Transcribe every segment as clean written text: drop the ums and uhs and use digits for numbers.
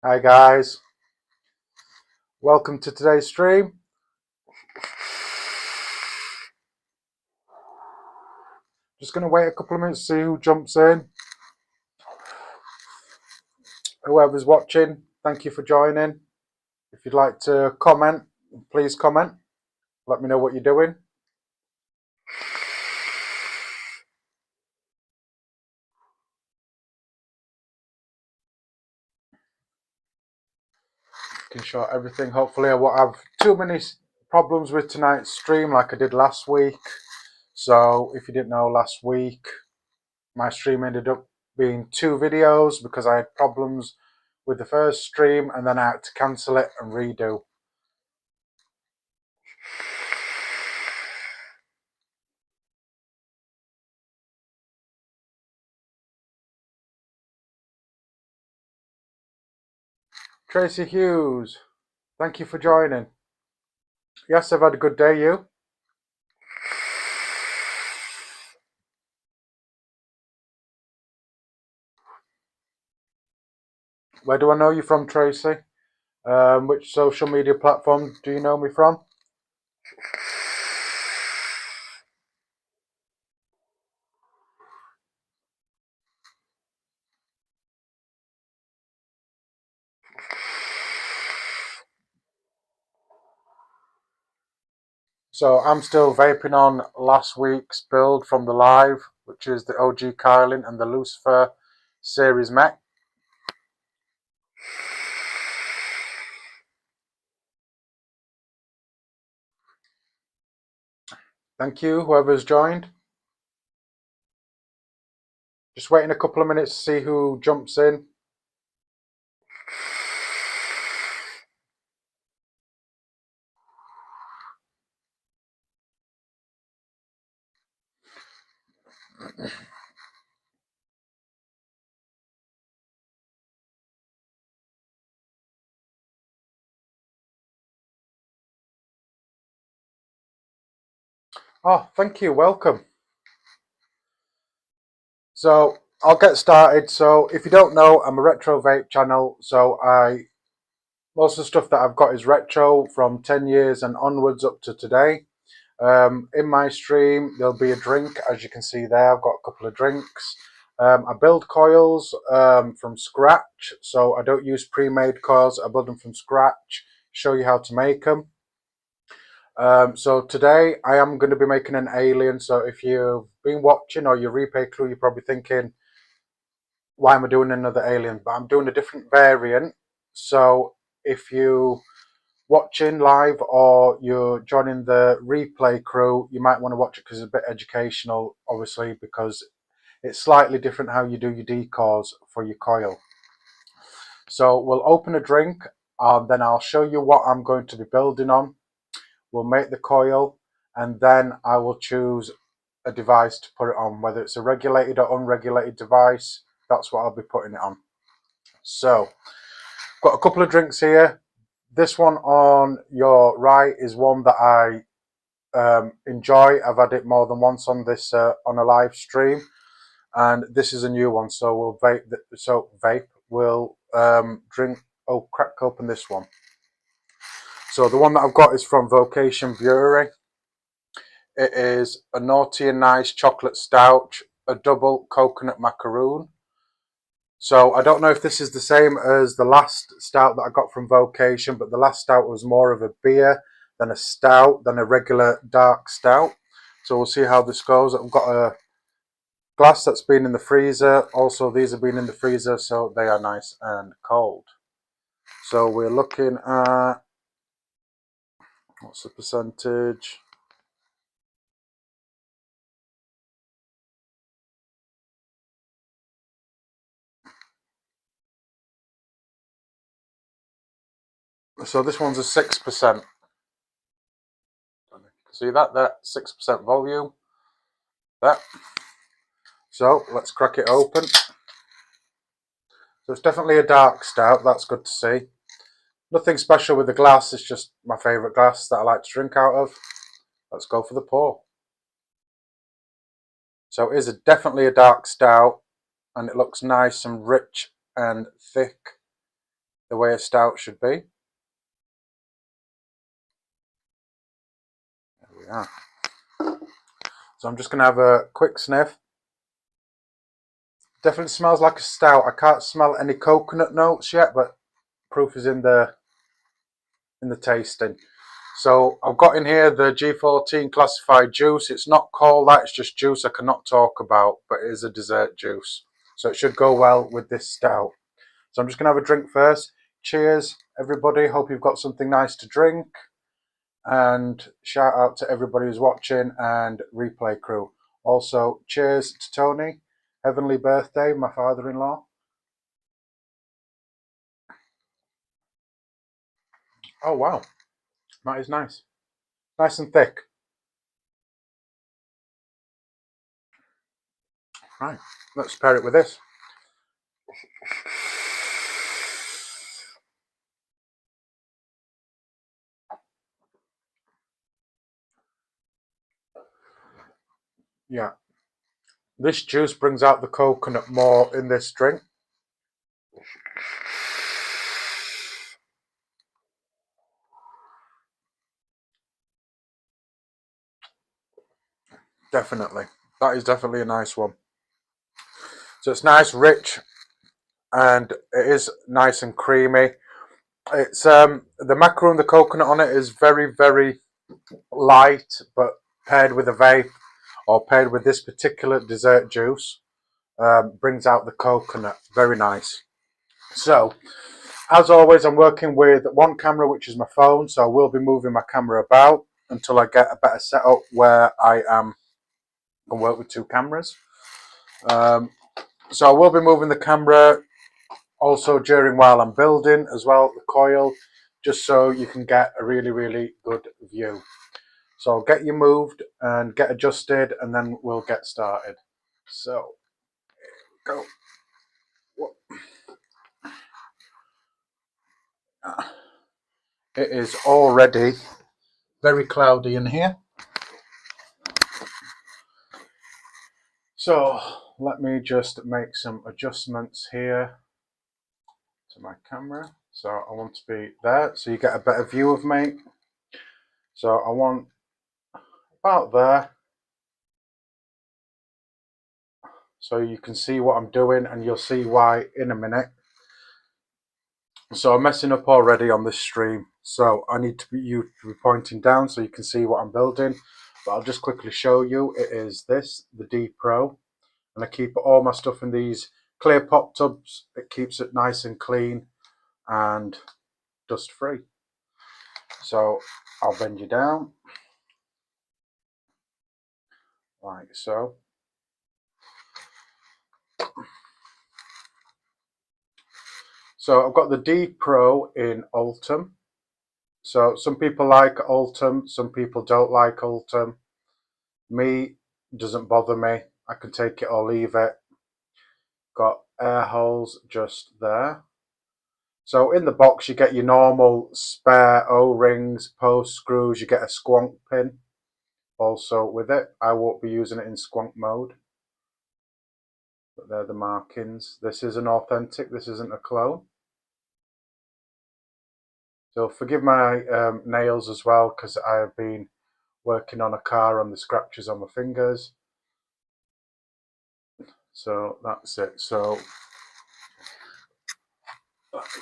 Hi guys, welcome to today's stream. Just going to wait a couple of minutes to see who jumps in. Whoever's watching, thank you for joining. If you'd like to comment, please comment. Let me know what you're doing. Can show everything. Hopefully I won't have too many problems with tonight's stream like I did last week. So if you didn't know, last week my stream ended up being 2 videos because I had problems with the first stream and then I had to cancel it and redo. Tracy Hughes, thank you for joining. Yes, I've had a good day, you? Where do I know you from, Tracy? Which social media platform do you know me from? So I'm still vaping on last week's build from the live, which is the OG Kylin and the Lucifer Series Mech. Thank you, whoever's joined. Just waiting a couple of minutes to see who jumps in. Oh, thank you, welcome. So I'll get started. So if you don't know, I'm a retro vape channel. So most of the stuff that I've got is retro from 10 years and onwards up to today. In my stream, there'll be a drink, as you can see there. I've got a couple of drinks. I build coils from scratch, so I don't use pre-made coils. I build them from scratch, show you how to make them. So today I am going to be making an alien. So if you've been watching or you replay crew, you're probably thinking, why am I doing another alien? But I'm doing a different variant. So if you watching live or you're joining the replay crew, you might want to watch it because it's a bit educational, obviously, because it's slightly different how you do your decors for your coil. So we'll open a drink and then I'll show you what I'm going to be building on. We'll make the coil and then I will choose a device to put it on, whether it's a regulated or unregulated device. That's what I'll be putting it on. So got a couple of drinks here. This one on your right is one that I enjoy. I've had it more than once on this on a live stream, and this is a new one. So we'll vape. Vape will drink. Oh, crack open this one. So the one that I've got is from Vocation Brewery. It is a naughty and nice chocolate stout, a double coconut macaroon. So I don't know if this is the same as the last stout that I got from Vocation, but the last stout was more of a beer than a stout, than a regular dark stout. So we'll see how this goes. I've got a glass that's been in the freezer. Also, these have been in the freezer, so they are nice and cold. So we're looking at, what's the percentage? So this one's a 6%. See that? That 6% volume. That. So let's crack it open. So it's definitely a dark stout. That's good to see. Nothing special with the glass. It's just my favourite glass that I like to drink out of. Let's go for the pour. So it is definitely a dark stout, and it looks nice and rich and thick. the way a stout should be. There we are. So I'm just going to have a quick sniff. Definitely smells like a stout. I can't smell any coconut notes yet, but proof is in the tasting. So I've got in here the G14 classified juice. It's not called that, it's just juice I cannot talk about, but it is a dessert juice. So it should go well with this stout. So I'm just going to have a drink first. Cheers, everybody. Hope you've got something nice to drink. And shout out to everybody who's watching and replay crew. Also, cheers to Tony. Heavenly birthday, my father-in-law. Oh, wow. That is nice. Nice and thick. Right, let's pair it with this. Yeah. This juice brings out the coconut more in this drink. Definitely. That is definitely a nice one. So it's nice, rich, and it is nice and creamy. It's the macaron, the coconut on it is very, very light, but paired with a vape or paired with this particular dessert juice brings out the coconut. Very nice. So, as always, I'm working with one camera, which is my phone, so I will be moving my camera about until I get a better setup where I can work with two cameras. So I will be moving the camera also during while I'm building as well, the coil, just so you can get a really, really good view. So I'll get you moved and get adjusted, and then we'll get started. So, go. It is already very cloudy in here. So let me just make some adjustments here to my camera. So I want to be there so you get a better view of me. So I want about there so you can see what I'm doing, and you'll see why in a minute. So I'm messing up already on this stream, so I need you to be pointing down so you can see what I'm building. But I'll just quickly show you. It is this, the D Pro, and I keep all my stuff in these clear pop tubs. It keeps it nice and clean and dust free. So I'll bend you down like so. So I've got the D Pro in Ultim. So some people like Ultim, some people don't like Ultim. Me, doesn't bother me. I can take it or leave it. Got air holes just there. So in the box you get your normal spare O-rings, post screws, you get a squonk pin also with it. I won't be using it in squonk mode. But they're the markings. This is an authentic, this isn't a clone. So forgive my nails as well, because I have been working on a car on the scratches on my fingers. So that's it. So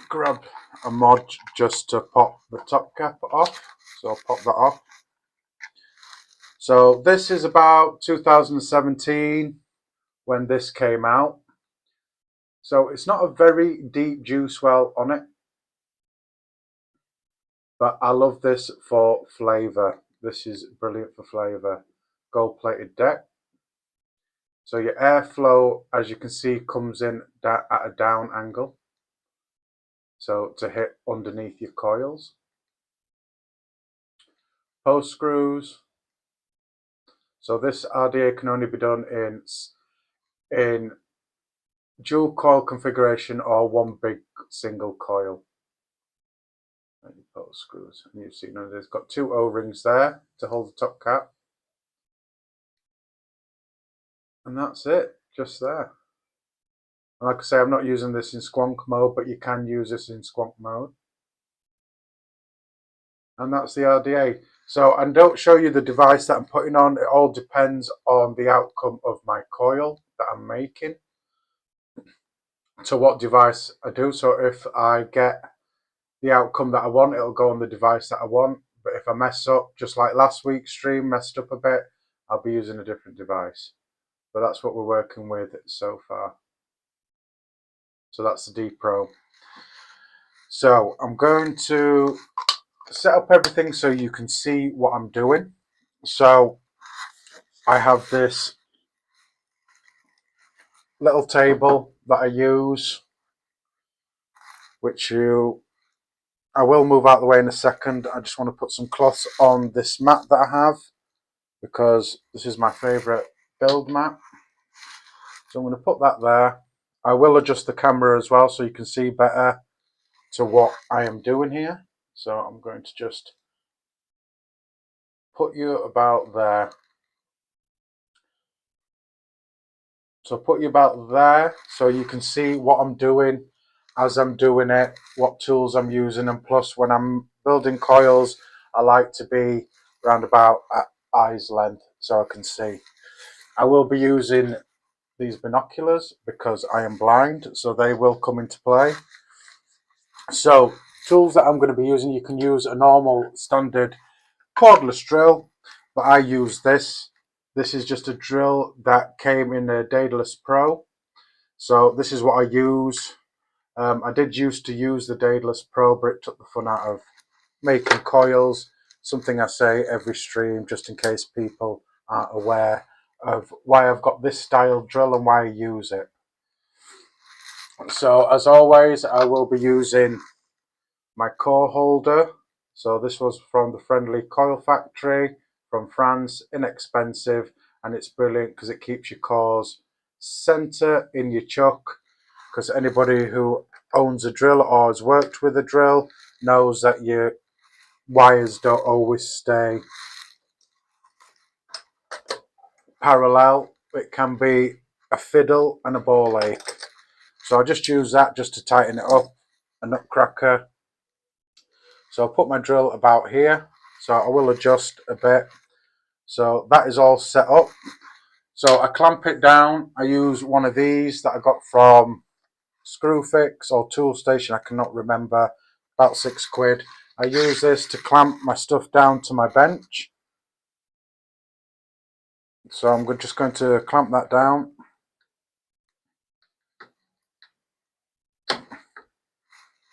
grab a mod just to pop the top cap off. So I'll pop that off. So this is about 2017 when this came out. So it's not a very deep juice well on it, but I love this for flavour. This is brilliant for flavour. Gold plated deck. So your airflow, as you can see, comes in at a down angle. So to hit underneath your coils. Post screws. So this RDA can only be done in dual coil configuration or one big single coil. And your post screws. And you've seen it's got two O-rings there to hold the top cap. And that's it, just there. And like I say, I'm not using this in squonk mode, but you can use this in squonk mode. And that's the RDA. So, and don't show you the device that I'm putting on. It all depends on the outcome of my coil that I'm making, to what device I do. So if I get the outcome that I want, it'll go on the device that I want. But if I mess up, just like last week's stream messed up a bit, I'll be using a different device. But that's what we're working with so far. So that's the D Pro. So I'm going to set up everything so you can see what I'm doing. So I have this little table that I use, which I will move out of the way in a second. I just want to put some cloths on this mat that I have, because this is my favourite build mat. So I'm going to put that there. I will adjust the camera as well so you can see better to what I am doing here. So I'm going to just put you about there. So put you about there so you can see what I'm doing as I'm doing it, what tools I'm using, and plus when I'm building coils, I like to be round about at eye's length so I can see. I will be using these binoculars because I am blind, so they will come into play. So tools that I'm going to be using, you can use a normal standard cordless drill, but I use this. This is just a drill that came in a RDA.s Pro. So this is what I use. I did used to use the RDA.s Pro, but it took the fun out of making coils. Something I say every stream, just in case people aren't aware of why I've got this style drill and why I use it. So as always, I will be using my core holder. So this was from the Friendly Coil Factory from France, inexpensive, and it's brilliant because it keeps your cores center in your chuck, because anybody who owns a drill or has worked with a drill knows that your wires don't always stay parallel. It can be a fiddle and a ball ache. So I just use that just to tighten it up, a nutcracker. So I'll put my drill about here. So I will adjust a bit. So that is all set up. So I clamp it down. I use one of these that I got from Screwfix or Tool Station. I cannot remember. About £6. I use this to clamp my stuff down to my bench. So I'm just going to clamp that down.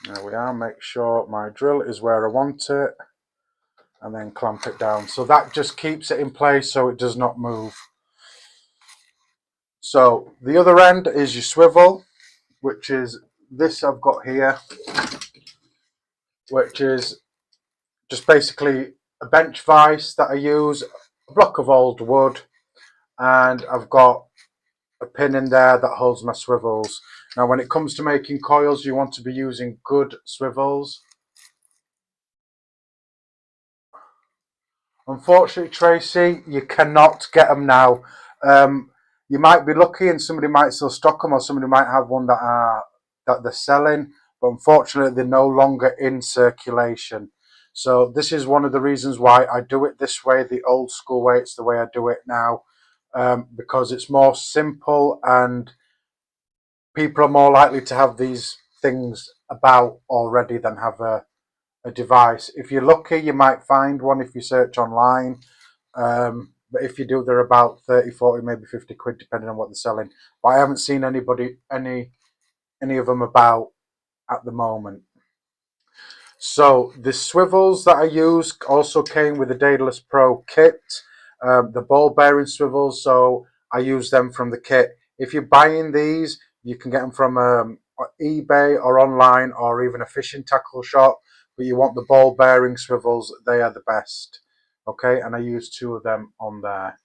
There we are. Make sure my drill is where I want it, and then clamp it down. So that just keeps it in place so it does not move. So the other end is your swivel, which is this I've got here, which is just basically a bench vise that I use, a block of old wood, and I've got a pin in there that holds my swivels. Now when it comes to making coils, you want to be using good swivels. Unfortunately, Tracy, you cannot get them now. You might be lucky and somebody might still stock them, or somebody might have one that they're selling, but unfortunately they're no longer in circulation. So this is one of the reasons why I do it this way, the old school way. It's the way I do it now, because it's more simple and people are more likely to have these things about already than have a device. If you're lucky, you might find one if you search online. But if you do, they're about 30, 40, maybe 50 quid, depending on what they're selling. But I haven't seen any of them about at the moment. So the swivels that I use also came with the RDA.s Pro kit, the ball bearing swivels. So I use them from the kit. If you're buying these, you can get them from eBay or online, or even a fishing tackle shop. But you want the ball bearing swivels; they are the best. Okay, and I use 2 of them on there.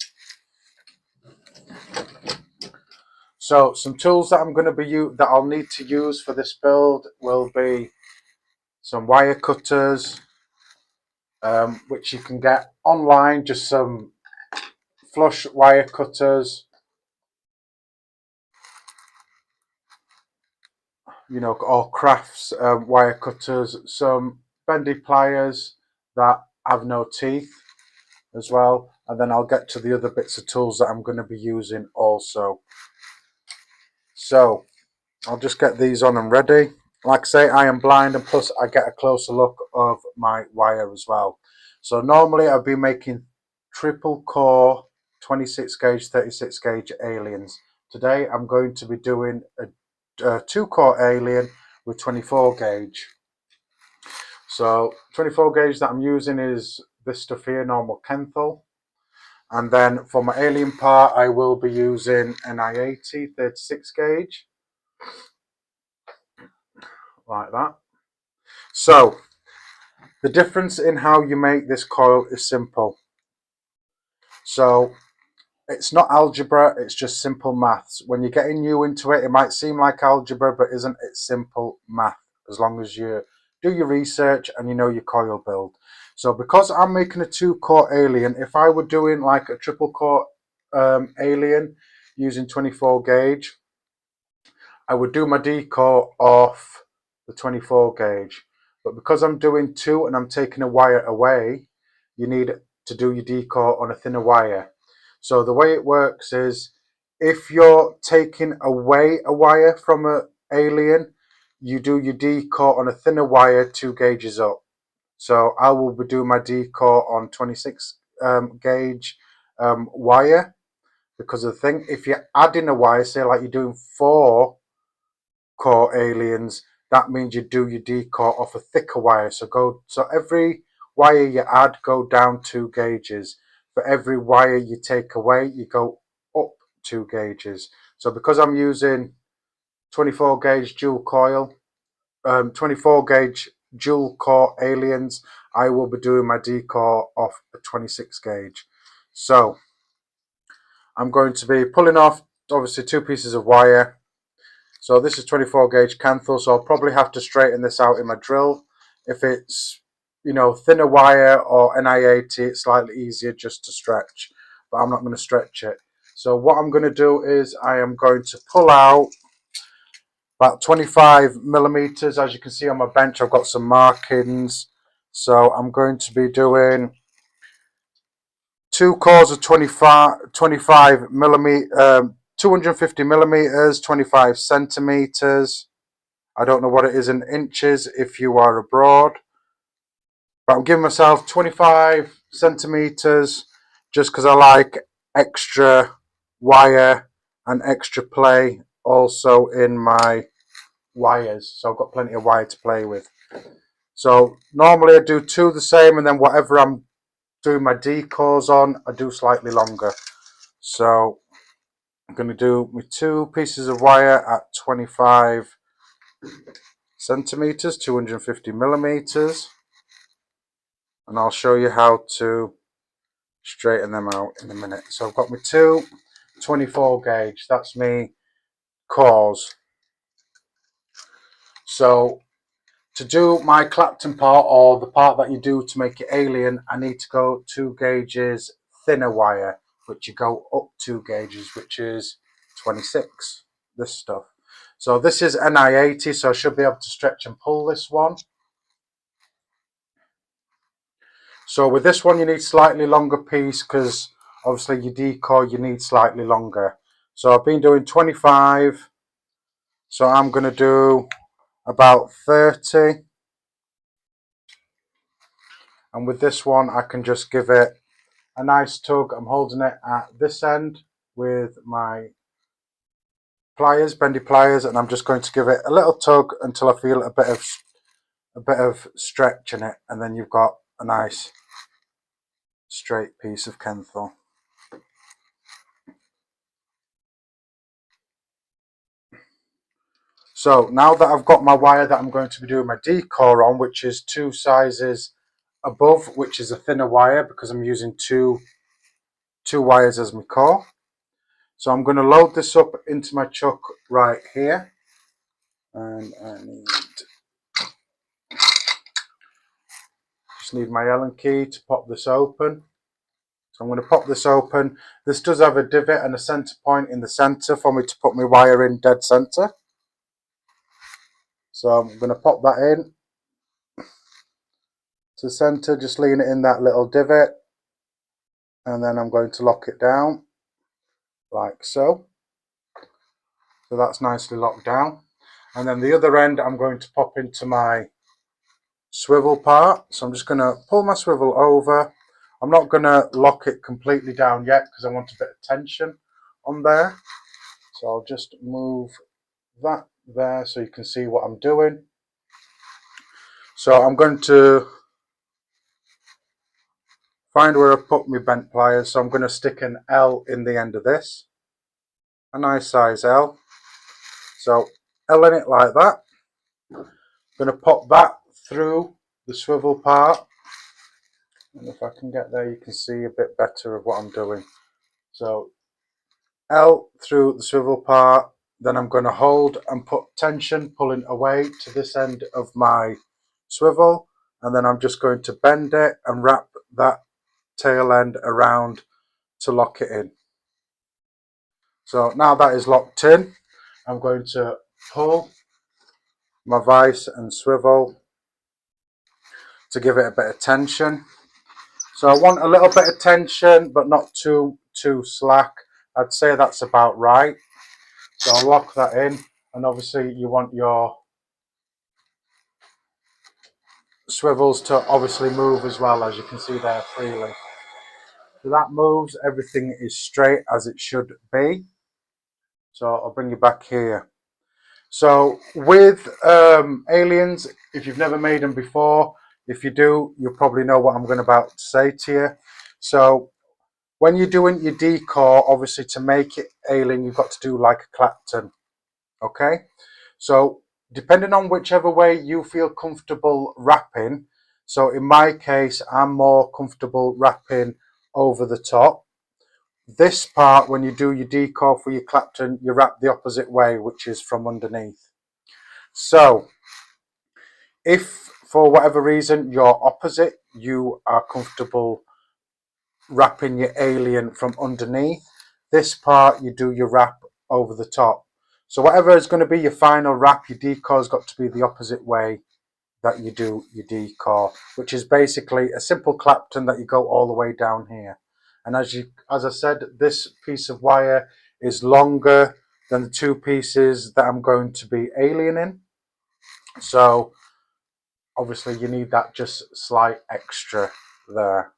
So some tools that I'm going to be that I'll need to use for this build will be some wire cutters, which you can get online, just some flush wire cutters. or crafts, wire cutters, some bendy pliers that have no teeth as well, and then I'll get to the other bits of tools that I'm going to be using also. So I'll just get these on and ready. Like I say, I am blind, and plus I get a closer look of my wire as well. So normally I'll be making triple core 26 gauge 36 gauge aliens. Today I'm going to be doing a 2-core alien with 24 gauge. So 24 gauge that I'm using is this stuff here, normal Kenthal. And then for my alien part, I will be using an I-80 36 gauge, like that. So the difference in how you make this coil is simple. So it's not algebra, it's just simple maths. When you're getting new into it, it might seem like algebra, but isn't. It's simple math, as long as you do your research and you know your coil build. So because I'm making a 2-core alien, if I were doing like a triple core alien using 24 gauge, I would do my D-core off the 24 gauge. But because I'm doing 2 and I'm taking a wire away, you need to do your D-core on a thinner wire. So the way it works is, if you're taking away a wire from an alien, you do your D-core on a thinner wire 2 gauges up. So I will be doing my D-core on 26 gauge wire, because of the thing, if you're adding a wire, say like you're doing 4 core aliens, that means you do your D-core off a thicker wire. So every wire you add, go down 2 gauges. For every wire you take away, you go up 2 gauges. So because I'm using 24 gauge dual coil, 24 gauge dual core aliens, I will be doing my D-core off a 26 gauge. So I'm going to be pulling off obviously 2 pieces of wire. So this is 24 gauge Kenthal, so I'll probably have to straighten this out in my drill. If it's, thinner wire or an I-80, it's slightly easier just to stretch, but I'm not going to stretch it. So what I'm going to do is I am going to pull out about 25 millimeters. As you can see on my bench, I've got some markings. So I'm going to be doing 2 cores of 25 millimeter, 250 millimeters, 25 centimeters. I don't know what it is in inches if you are abroad, but I'm giving myself 25 centimeters just because I like extra wire and extra play also in my wires. So I've got plenty of wire to play with. So normally I do 2 the same, and then whatever I'm doing my D-cores on, I do slightly longer. So I'm going to do my 2 pieces of wire at 25 centimeters, 250 millimeters, and I'll show you how to straighten them out in a minute. So I've got my 2 24 gauge, that's me cores. So to do my Clapton part, or the part that you do to make it alien, I need to go 2 gauges thinner wire, which you go up 2 gauges, which is 26, this stuff. So this is an I-80, so I should be able to stretch and pull this one. So with this one, you need slightly longer piece, because obviously your D-core, you need slightly longer. So I've been doing 25, so I'm going to do about 30. And with this one, I can just give it a nice tug. I'm holding it at this end with my pliers, bendy pliers, and I'm just going to give it a little tug until I feel a bit of stretch in it, and then you've got a nice straight piece of Kenthal. So now that I've got my wire that I'm going to be doing my D-core on, which is 2 sizes above, which is a thinner wire because I'm using two wires as my core. So I'm going to load this up into my chuck right here, and I just need my Allen key to pop this open. So I'm going to pop this open. This does have a divot and a center point in the center for me to put my wire in dead center. So I'm going to pop that in to center, just lean it in that little divot, and then I'm going to lock it down like so. So that's nicely locked down. And then the other end I'm going to pop into my swivel part. So I'm just going to pull my swivel over. I'm not going to lock it completely down yet because I want a bit of tension on there. So I'll just move that there so you can see what I'm doing. So I'm going to find where I put my bent pliers. So I'm going to stick an L in the end of this, a nice size L. So L in it like that. I'm going to pop that through the swivel part. And if I can get there, you can see a bit better of what I'm doing. So L through the swivel part, then I'm going to hold and put tension pulling away to this end of my swivel, and then I'm just going to bend it and wrap that tail end around to lock it in. So now that is locked in, I'm going to pull my vise and swivel to give it a bit of tension. So I want a little bit of tension, but not too slack. I'd say that's about right. So I'll lock that in, and obviously you want your swivels to obviously move as well, as you can see there freely. So that moves, everything is straight as it should be. So I'll bring you back here. So with aliens, if you've never made them before, if you do, you'll probably know what I'm going about to say to you. So when you're doing your decor, obviously to make it alien, you've got to do like a Clapton. Okay, so depending on whichever way you feel comfortable wrapping. So in my case, I'm more comfortable wrapping over the top. This part, when you do your decor for your Clapton, you wrap the opposite way, which is from underneath. So if for whatever reason you're opposite, you are comfortable wrapping your alien from underneath, this part you do your wrap over the top. So whatever is going to be your final wrap, your decor's got to be the opposite way that you do your decor, which is basically a simple Clapton that you go all the way down here. And as I said, this piece of wire is longer than the two pieces that I'm going to be aliening. So obviously you need that just slight extra there.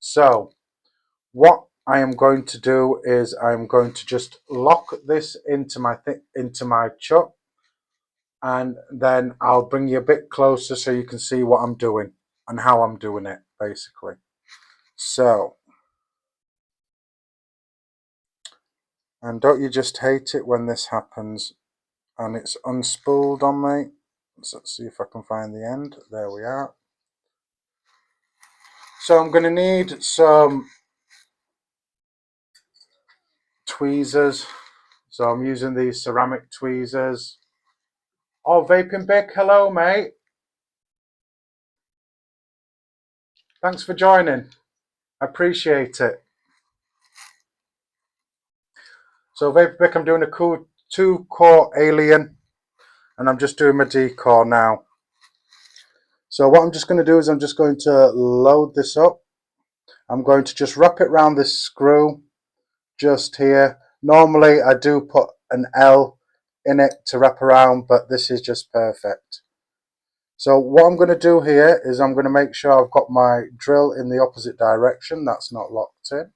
So what I am going to do is I'm going to just lock this into my chuck, and then I'll bring you a bit closer so you can see what I'm doing and how I'm doing it basically. So, and don't you just hate it when this happens and it's unspooled on me? So let's see if I can find the end. There we are. So I'm going to need some tweezers. So I'm using these ceramic tweezers. Oh, Vaping Bick, hello mate. Thanks for joining. I appreciate it. So Vaping Bick, I'm doing a cool 2-core alien, and I'm just doing my decor now. So what I'm just going to do is I'm just going to load this up. I'm going to just wrap it around this screw just here. Normally I do put an L in it to wrap around, but this is just perfect. So what I'm going to do here is I'm going to make sure I've got my drill in the opposite direction. That's not locked in.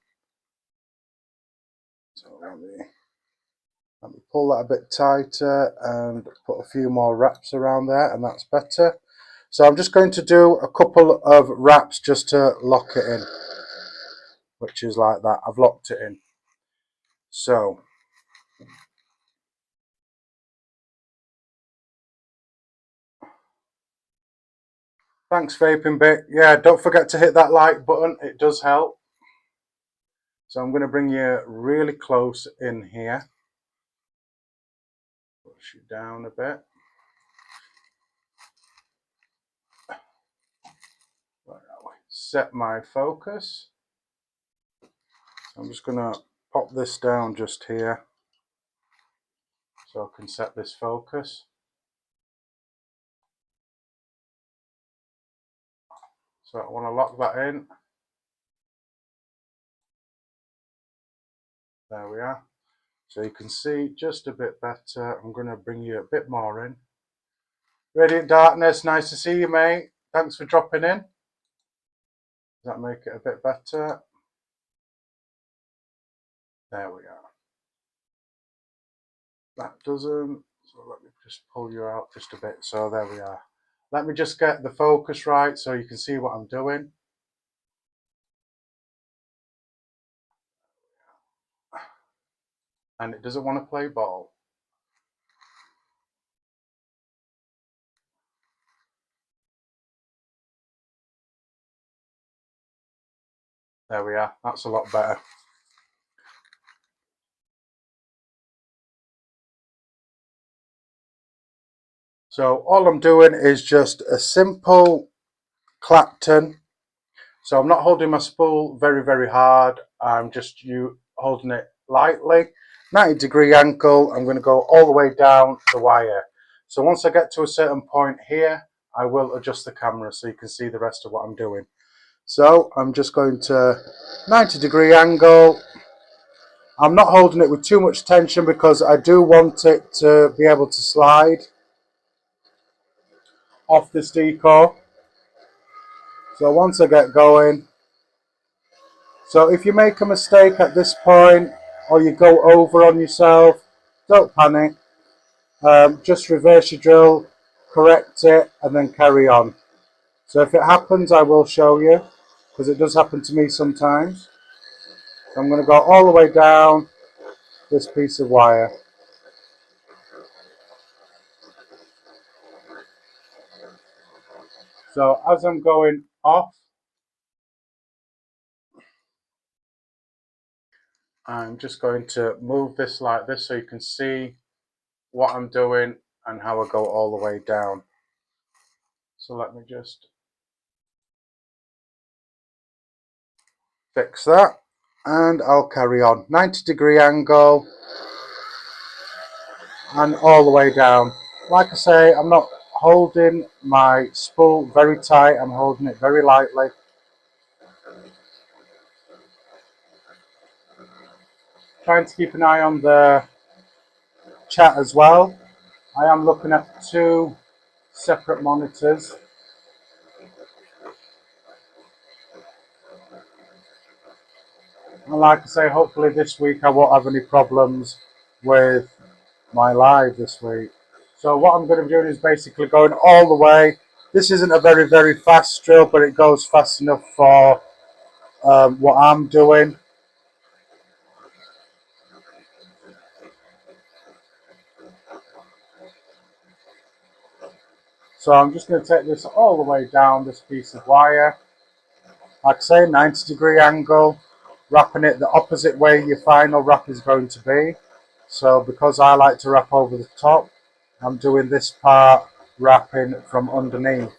So let me pull that a bit tighter and put a few more wraps around there, and that's better. So I'm just going to do a couple of wraps just to lock it in, which is like that. I've locked it in. So thanks Vaping Bit. Yeah, don't forget to hit that like button. It does help. So I'm going to bring you really close in here. Push you down a bit. Set my focus. I'm just going to pop this down just here so I can set this focus. So I want to lock that in. There we are. So you can see just a bit better. I'm going to bring you a bit more in. Radiant Darkness, nice to see you, mate. Thanks for dropping in. Does that make it a bit better? There we are. That doesn't. So let me just pull you out just a bit. So there we are. Let me just get the focus right so you can see what I'm doing. And it doesn't want to play ball. There we are. That's a lot better. So all I'm doing is just a simple Clapton. So I'm not holding my spool very, very hard. I'm just holding it lightly. 90-degree angle. I'm going to go all the way down the wire. So once I get to a certain point here, I will adjust the camera so you can see the rest of what I'm doing. So I'm just going to 90-degree angle. I'm not holding it with too much tension because I do want it to be able to slide off this decal. So once I get going, so if you make a mistake at this point or you go over on yourself, don't panic. Just reverse your drill, correct it, and then carry on. So if it happens, I will show you because it does happen to me sometimes. So I'm going to go all the way down this piece of wire. So as I'm going off, I'm just going to move this like this so you can see what I'm doing and how I go all the way down. So let me just fix that and I'll carry on. 90-degree angle and all the way down. Like I say, I'm not holding my spool very tight, I'm holding it very lightly. Trying to keep an eye on the chat as well. I am looking at 2 separate monitors. And like I say, hopefully this week I won't have any problems with my live this week. So what I'm going to be doing is basically going all the way. This isn't a very, very fast drill, but it goes fast enough for what I'm doing. So I'm just going to take this all the way down this piece of wire. Like I say, 90-degree angle, wrapping it the opposite way your final wrap is going to be. So because I like to wrap over the top, I'm doing this part wrapping from underneath.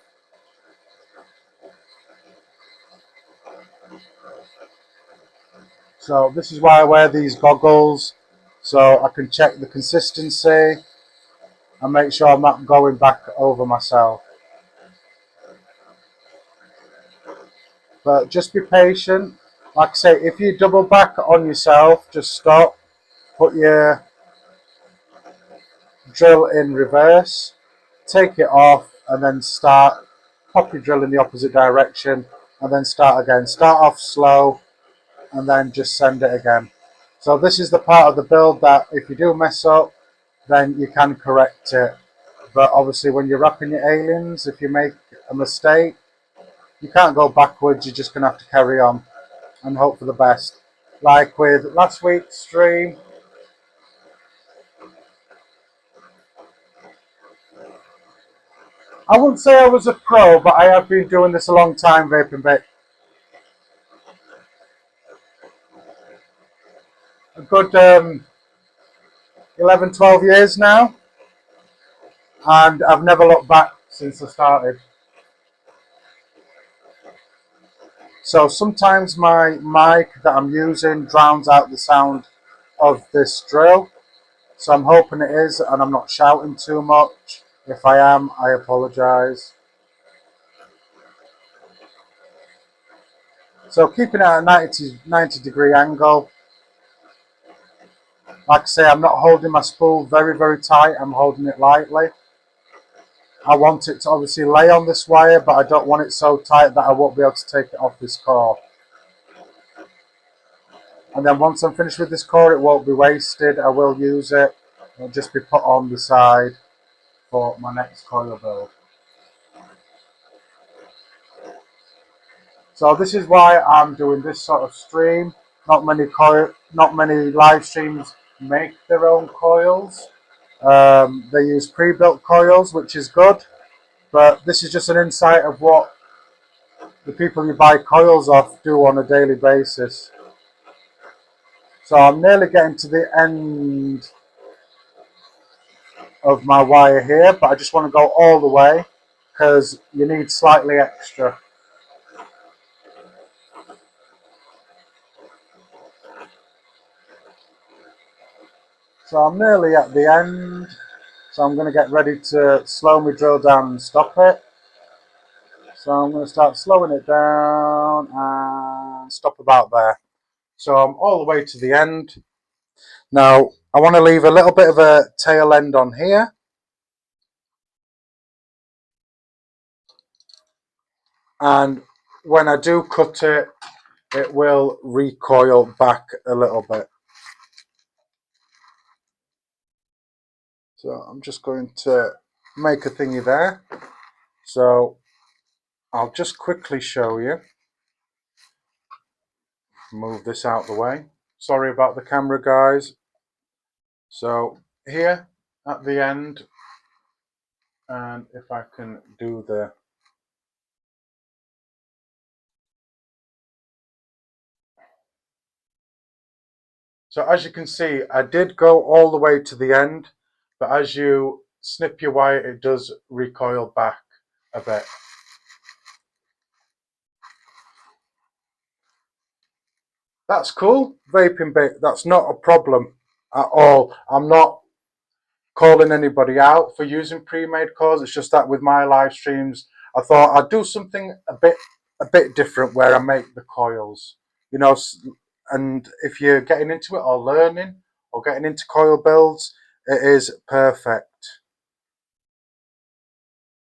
So this is why I wear these goggles, so I can check the consistency and make sure I'm not going back over myself. But just be patient. Like I say, if you double back on yourself, just stop, put your drill in reverse, take it off, and then start, pop your drill in the opposite direction, and then start again. Start off slow, and then just send it again. So this is the part of the build that if you do mess up, then you can correct it. But obviously when you're wrapping your aliens, if you make a mistake, you can't go backwards, you're just going to have to carry on and hope for the best. Like with last week's stream, I wouldn't say I was a pro, but I have been doing this a long time, vaping bit. A good 11, 12 years now, and I've never looked back since I started. So sometimes my mic that I'm using drowns out the sound of this drill. So I'm hoping it is, and I'm not shouting too much. If I am, I apologise. So keeping it at a 90 degree angle. Like I say, I'm not holding my spool very, very tight. I'm holding it lightly. I want it to obviously lay on this wire, but I don't want it so tight that I won't be able to take it off this cord. And then once I'm finished with this cord, it won't be wasted. I will use it. It'll just be put on the side for my next coil build. So this is why I'm doing this sort of stream. Not many live streams make their own coils. They use pre-built coils, which is good. But this is just an insight of what the people you buy coils off do on a daily basis. So I'm nearly getting to the end of my wire here, but I just want to go all the way because you need slightly extra. So I'm nearly at the end, so I'm going to get ready to slow my drill down and stop it. So I'm going to start slowing it down and stop about there. So I'm all the way to the end. Now I want to leave a little bit of a tail end on here. And when I do cut it, it will recoil back a little bit. So I'm just going to make a thingy there. So I'll just quickly show you. Move this out the way. Sorry about the camera, guys. So here at the end, and if I can do the so as you can see, I did go all the way to the end, but as you snip your wire, it does recoil back a bit. That's cool, vaping bit. That's not a problem at all. I'm not calling anybody out for using pre-made coils. It's just that with my live streams, I thought I'd do something a bit different where I make the coils, you know. And if you're getting into it or learning or getting into coil builds, it is perfect.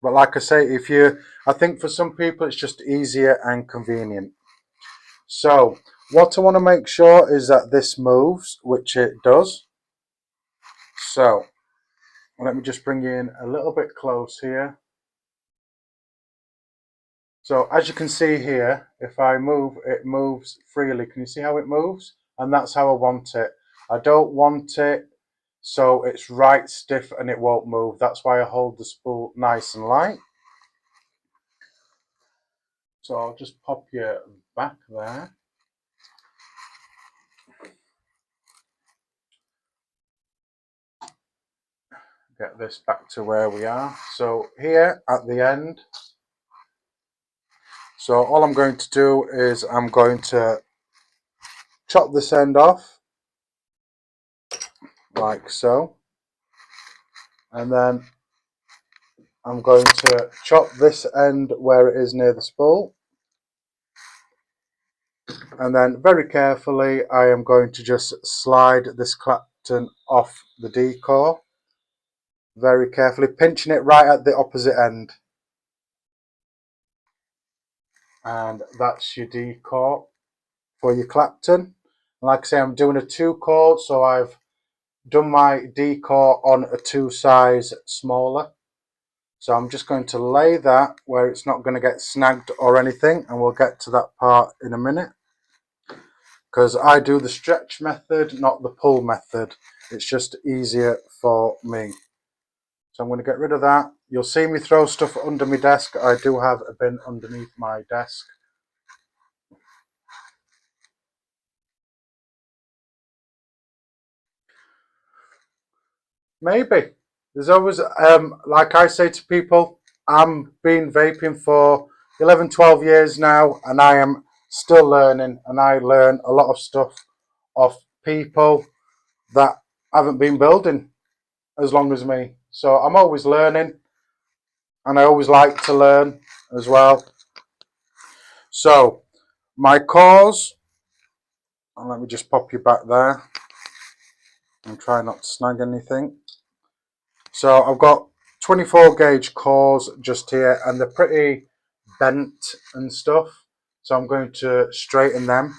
But like I say, I think for some people it's just easier and convenient. So what I want to make sure is that this moves, which it does. So let me just bring you in a little bit close here. So as you can see here, if I move, it moves freely. Can you see how it moves? And that's how I want it. I don't want it so it's right stiff and it won't move. That's why I hold the spool nice and light. So I'll just pop you back there. Get this back to where we are. So here at the end, so all I'm going to do is I'm going to chop this end off like so, and then I'm going to chop this end where it is near the spool, and then very carefully I am going to just slide this clapton off the D-core, very carefully pinching it right at the opposite end. And that's your D-core for your clapton. Like I say, I'm doing a 2-core, so I've done my D-core on a 2 size smaller. So I'm just going to lay that where it's not going to get snagged or anything, and we'll get to that part in a minute. Because I do the stretch method, not the pull method. It's just easier for me. So I'm going to get rid of that. You'll see me throw stuff under my desk. I do have a bin underneath my desk. Maybe. There's always, like I say to people, I'm been vaping for 11, 12 years now, and I am still learning, and I learn a lot of stuff off people that haven't been building as long as me. So I'm always learning, and I always like to learn as well. So My cores, and let me just pop you back there and try not to snag anything. So I've got 24 gauge cores just here, and they're pretty bent and stuff, so I'm going to straighten them.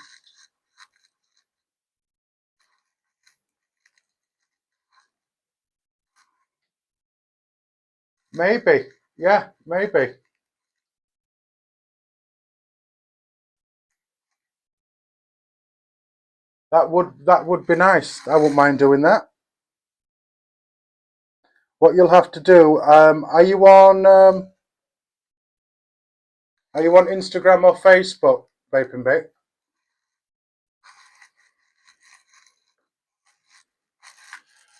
Maybe, yeah, maybe. That would be nice. I wouldn't mind doing that. What you'll have to do, are you on Instagram or Facebook, Vape and Bake?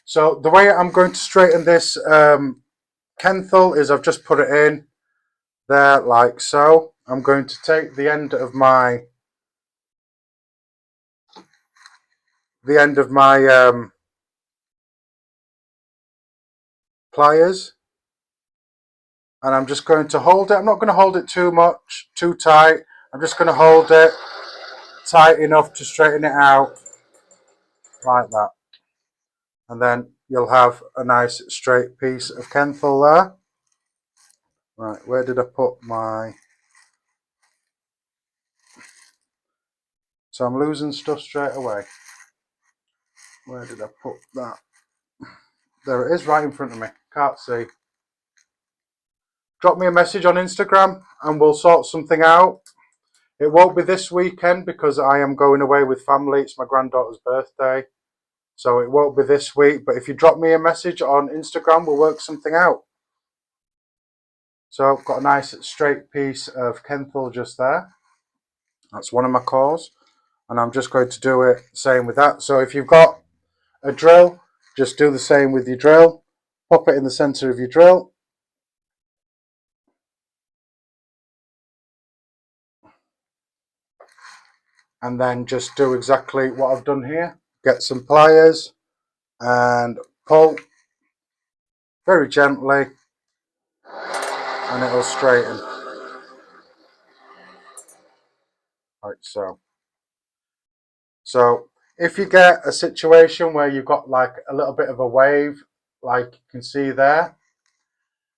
So the way I'm going to straighten this Kenthal is I've just put it in there like so. I'm going to take the end of my pliers, and I'm just going to hold it. I'm not going to hold it too much, too tight. I'm just going to hold it tight enough to straighten it out like that. And then you'll have a nice straight piece of Kenthal there. Right, where did I put my... So I'm losing stuff straight away. Where did I put that? There it is, right in front of me. Can't see. Drop me a message on Instagram and we'll sort something out. It won't be this weekend because I am going away with family. It's my granddaughter's birthday. So it won't be this week. But if you drop me a message on Instagram, we'll work something out. So I've got a nice straight piece of Kenthal just there. That's one of my cores. And I'm just going to do it same with that. So if you've got a drill, just do the same with your drill. Pop it in the center of your drill. And then just do exactly what I've done here. Get some pliers and pull very gently and it'll straighten. Like so. So if you get a situation where you've got like a little bit of a wave, like you can see there,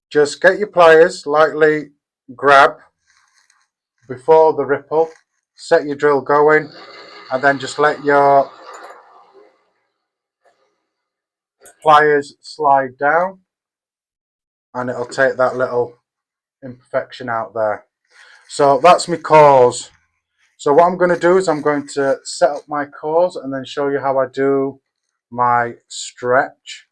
just get your pliers, lightly grab before the ripple, set your drill going, and then just let your pliers slide down and it'll take that little imperfection out there. So that's my cores. So what I'm going to do is I'm going to set up my cores and then show you how I do my stretch.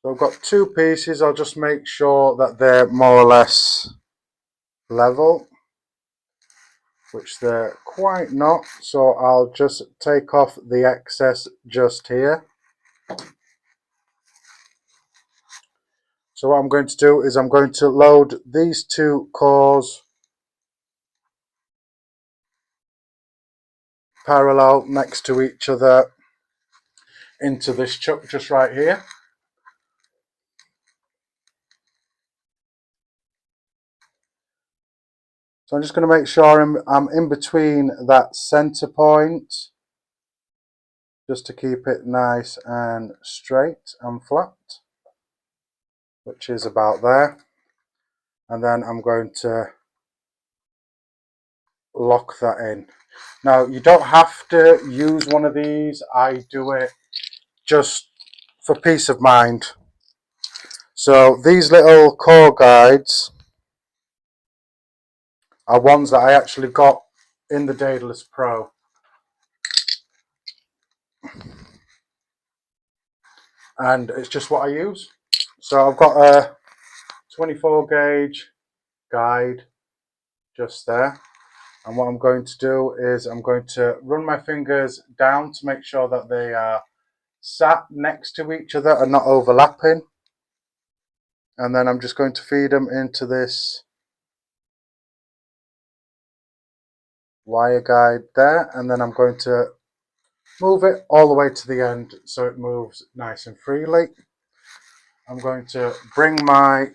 So I've got two pieces. I'll just make sure that they're more or less level, which they're quite not. So I'll just take off the excess just here. So what I'm going to do is I'm going to load these two cores parallel next to each other into this chuck just right here. So I'm just going to make sure I'm in between that center point, just to keep it nice and straight and flat, which is about there. And then I'm going to lock that in. Now you don't have to use one of these. I do it just for peace of mind. So these little core guides are ones that I actually got in the Daedalus Pro. And it's just what I use. So I've got a 24 gauge guide just there. And what I'm going to do is I'm going to run my fingers down to make sure that they are sat next to each other and not overlapping. And then I'm just going to feed them into this wire guide there. And then I'm going to move it all the way to the end so it moves nice and freely. I'm going to bring my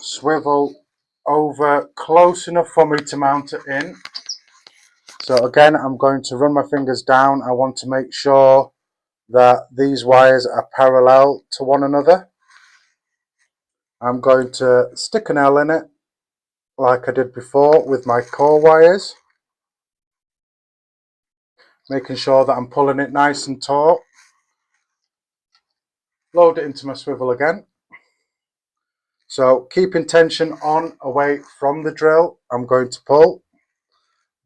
swivel over close enough for me to mount it in. So again, I'm going to run my fingers down. I want to make sure that these wires are parallel to one another. I'm going to stick an L in it like I did before with my core wires, making sure that I'm pulling it nice and taut. Load it into my swivel again. So keeping tension on away from the drill, I'm going to pull.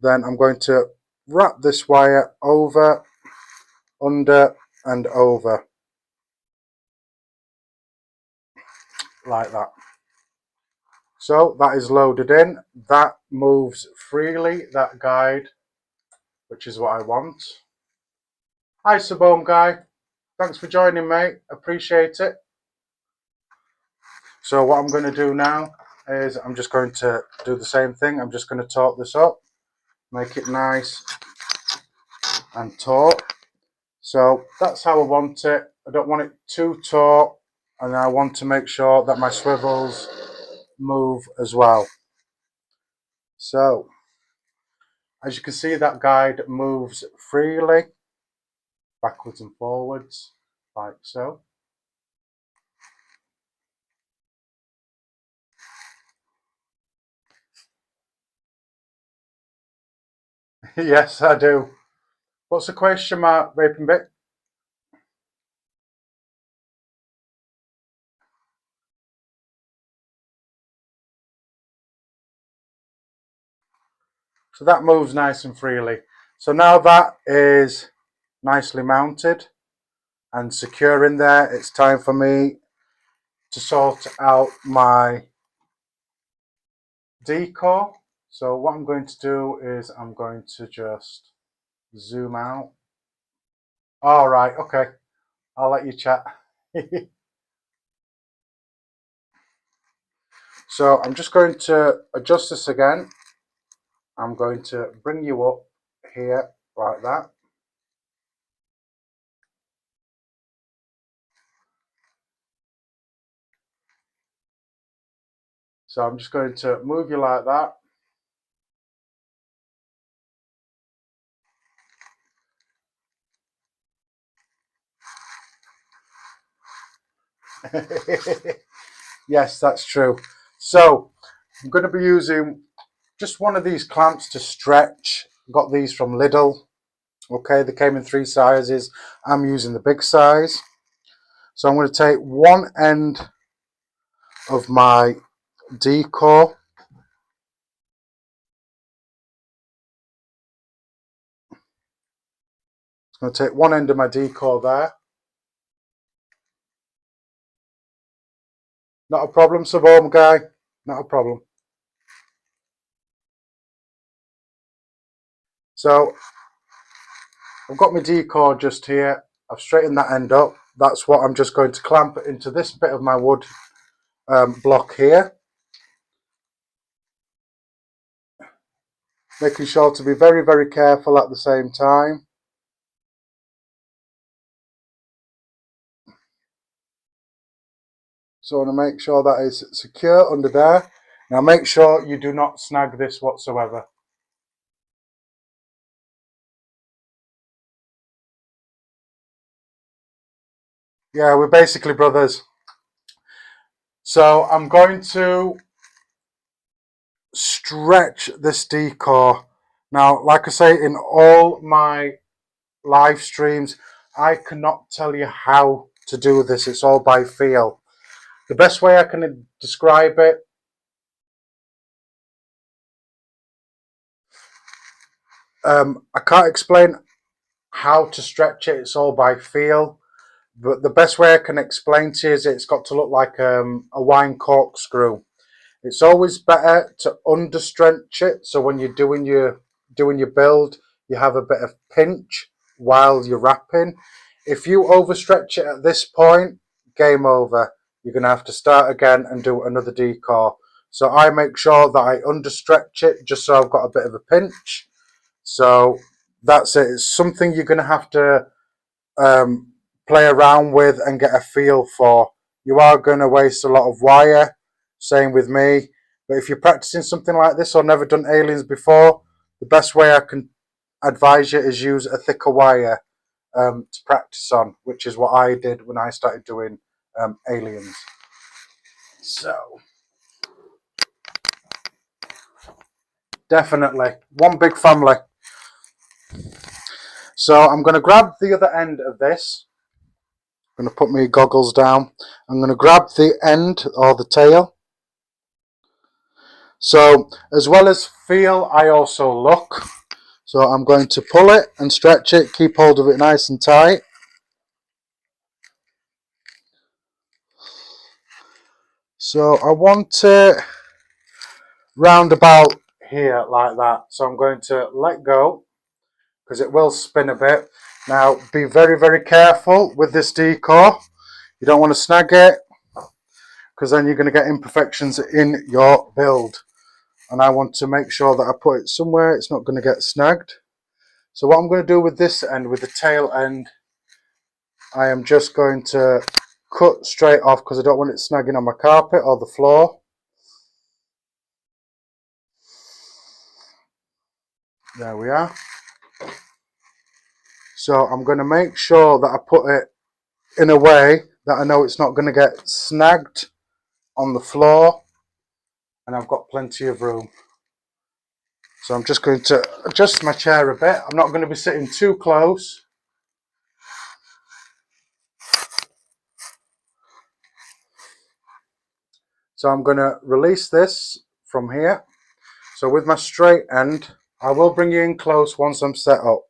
Then I'm going to wrap this wire over, under and over like that. So that is loaded in. That moves freely, that guide, which is what I want. Hi Sabome guy, thanks for joining, mate, appreciate it. So what I'm going to do now is I'm just going to do the same thing. I'm just going to taut this up, make it nice and taut. So that's how I want it. I don't want it too taut, and I want to make sure that my swivels move as well. So as you can see, that guide moves freely backwards and forwards like so. Yes, I do. What's the question, Mark? Vaping bit? So that moves nice and freely. So now that is nicely mounted and secure in there, it's time for me to sort out my decor. So what I'm going to do is I'm going to just zoom out. All right, okay, I'll let you chat. So I'm just going to adjust this again. I'm going to bring you up here like that. So I'm just going to move you like that. Yes, that's true. So I'm going to be using just one of these clamps to stretch. Got these from Lidl. Okay, they came in 3 sizes. I'm using the big size. So I'm going to take one end of my decor. I'm going to take one end of my decor there. Not a problem, Sabome guy. Not a problem. So I've got my decor just here. I've straightened that end up. That's what I'm just going to clamp into this bit of my wood block here. Making sure to be very, very careful at the same time. So I want to make sure that is secure under there. Now make sure you do not snag this whatsoever. Yeah, we're basically brothers. So I'm going to stretch this decor. Now, like I say, in all my live streams, I cannot tell you how to do this. It's all by feel. The best way I can describe it, I can't explain how to stretch it. It's all by feel. But the best way I can explain to you is it's got to look like a wine corkscrew. It's always better to understretch it, so when you're doing your build, you have a bit of pinch while you're wrapping. If you overstretch it at this point, game over. You're going to have to start again and do another decor. So I make sure that I understretch it just so I've got a bit of a pinch. So that's it. It's something you're going to have to play around with and get a feel for. You are going to waste a lot of wire same with me. But if you're practicing something like this or never done aliens before, the best way I can advise you is use a thicker wire to practice on, which is what I did when I started doing aliens. So definitely one big family. So I'm going to grab the other end of this. I'm going to put my goggles down. I'm going to grab the end or the tail. So as well as feel, I also look. So I'm going to pull it and stretch it, keep hold of it nice and tight. So I want it round about here like that. So I'm going to let go because it will spin a bit. Now be very, very careful with this decor. You don't want to snag it because then you're going to get imperfections in your build. And I want to make sure that I put it somewhere it's not going to get snagged. So what I'm going to do with this end, with the tail end, I am just going to cut straight off because I don't want it snagging on my carpet or the floor. There we are. So I'm going to make sure that I put it in a way that I know it's not going to get snagged on the floor, and I've got plenty of room. So I'm just going to adjust my chair a bit. I'm not going to be sitting too close. So I'm going to release this from here. So with my straight end, I will bring you in close once I'm set up.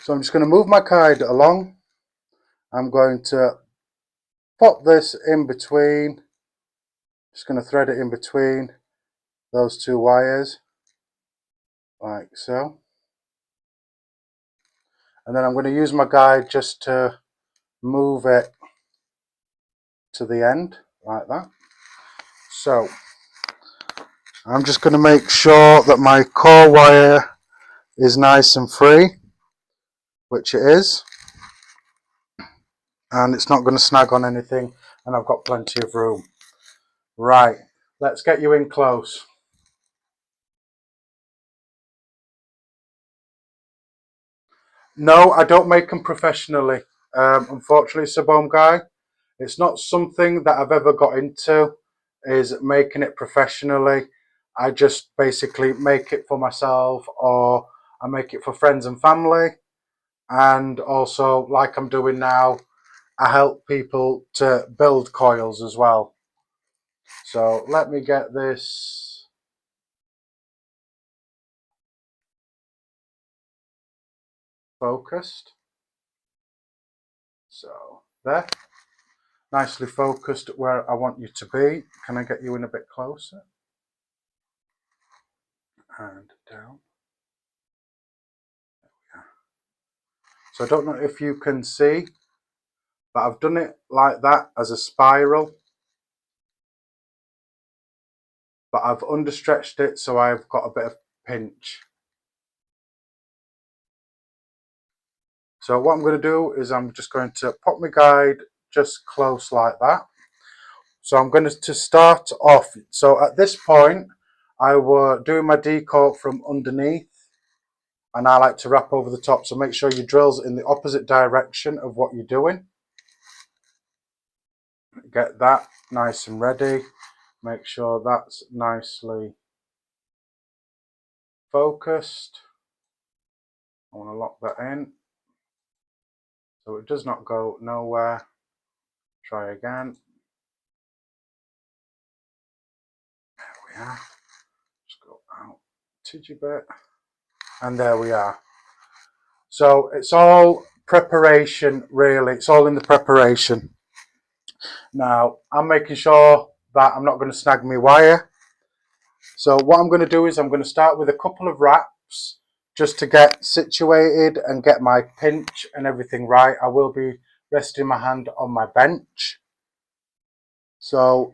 So I'm just going to move my guide along. I'm going to pop this in between. Just going to thread it in between those two wires, like so. And then I'm going to use my guide just to move it to the end, like that. So I'm just going to make sure that my core wire is nice and free, which it is. And it's not going to snag on anything, and I've got plenty of room. Right, let's get you in close. No, I don't make them professionally. Unfortunately, Sabome guy, it's not something that I've ever got into, is making it professionally. I just basically make it for myself, or I make it for friends and family. And also, like I'm doing now, I help people to build coils as well. So let me get this focused. So there, nicely focused where I want you to be. Can I get you in a bit closer? And down. There we are. So I don't know if you can see, but I've done it like that as a spiral. But I've understretched it so I've got a bit of pinch. So what I'm going to do is I'm just going to pop my guide just close like that. So I'm going to start off. So at this point, I were doing my decor from underneath, and I like to wrap over the top. So make sure your drill's in the opposite direction of what you're doing. Get that nice and ready. Make sure that's nicely focused. I want to lock that in so it does not go nowhere. Try again. There we are. Just go out a tidgy bit. And there we are. So it's all preparation, really. It's all in the preparation. Now, I'm making sure that I'm not going to snag my wire. So what I'm going to do is I'm going to start with a couple of wraps just to get situated and get my pinch and everything right. I will be resting my hand on my bench. So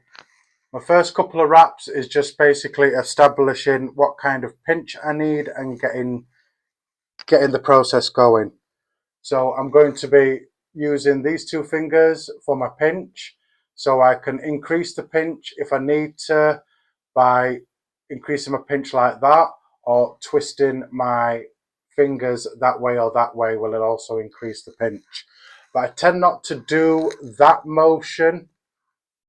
my first couple of wraps is just basically establishing what kind of pinch I need and getting the process going. So I'm going to be using these two fingers for my pinch, so I can increase the pinch if I need to by increasing my pinch like that, or twisting my fingers that way or that way will it also increase the pinch. But I tend not to do that motion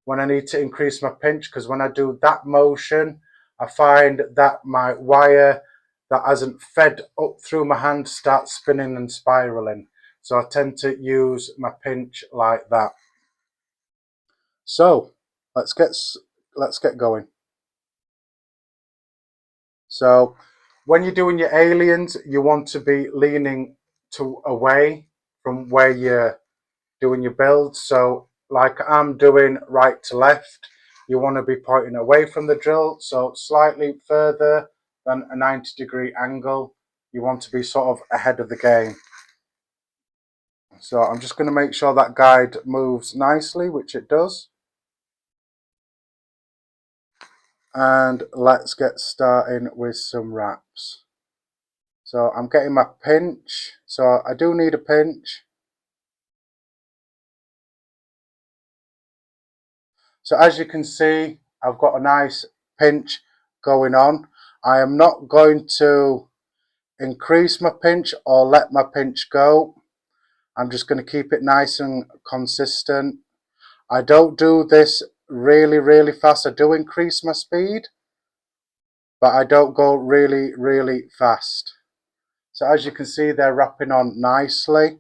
when I need to increase my pinch, because when I do that motion, I find that my wire that hasn't fed up through my hand starts spinning and spiraling. So I tend to use my pinch like that. So let's get going. So when you're doing your aliens, you want to be leaning away from where you're doing your build. So like I'm doing right to left, you want to be pointing away from the drill, so slightly further than a 90-degree angle. You want to be sort of ahead of the game. So I'm just going to make sure that guide moves nicely, which it does. And let's get starting with some wraps. So I'm getting my pinch, so I do need a pinch. So as you can see, I've got a nice pinch going on. I am not going to increase my pinch or let my pinch go. I'm just going to keep it nice and consistent. I don't do this really fast. I do increase my speed, but I don't go really fast. So as you can see, they're wrapping on nicely.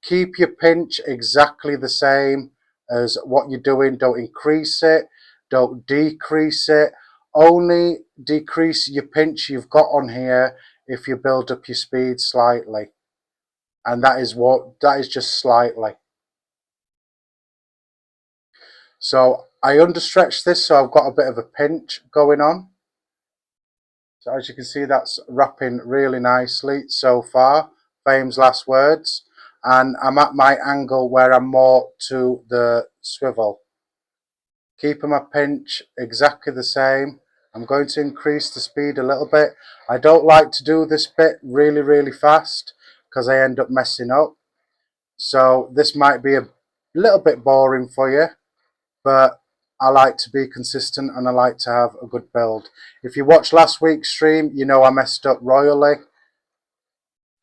Keep your pinch exactly the same as what you're doing. Don't increase it, don't decrease it. Only decrease your pinch you've got on here if you build up your speed slightly. And that is just slightly. So I understretched this, so I've got a bit of a pinch going on. So as you can see, that's wrapping really nicely so far. Famous last words. And I'm at my angle where I'm more to the swivel. Keeping my pinch exactly the same. I'm going to increase the speed a little bit. I don't like to do this bit really fast because I end up messing up. So this might be a little bit boring for you, but I like to be consistent and I like to have a good build. If you watched last week's stream, you know I messed up royally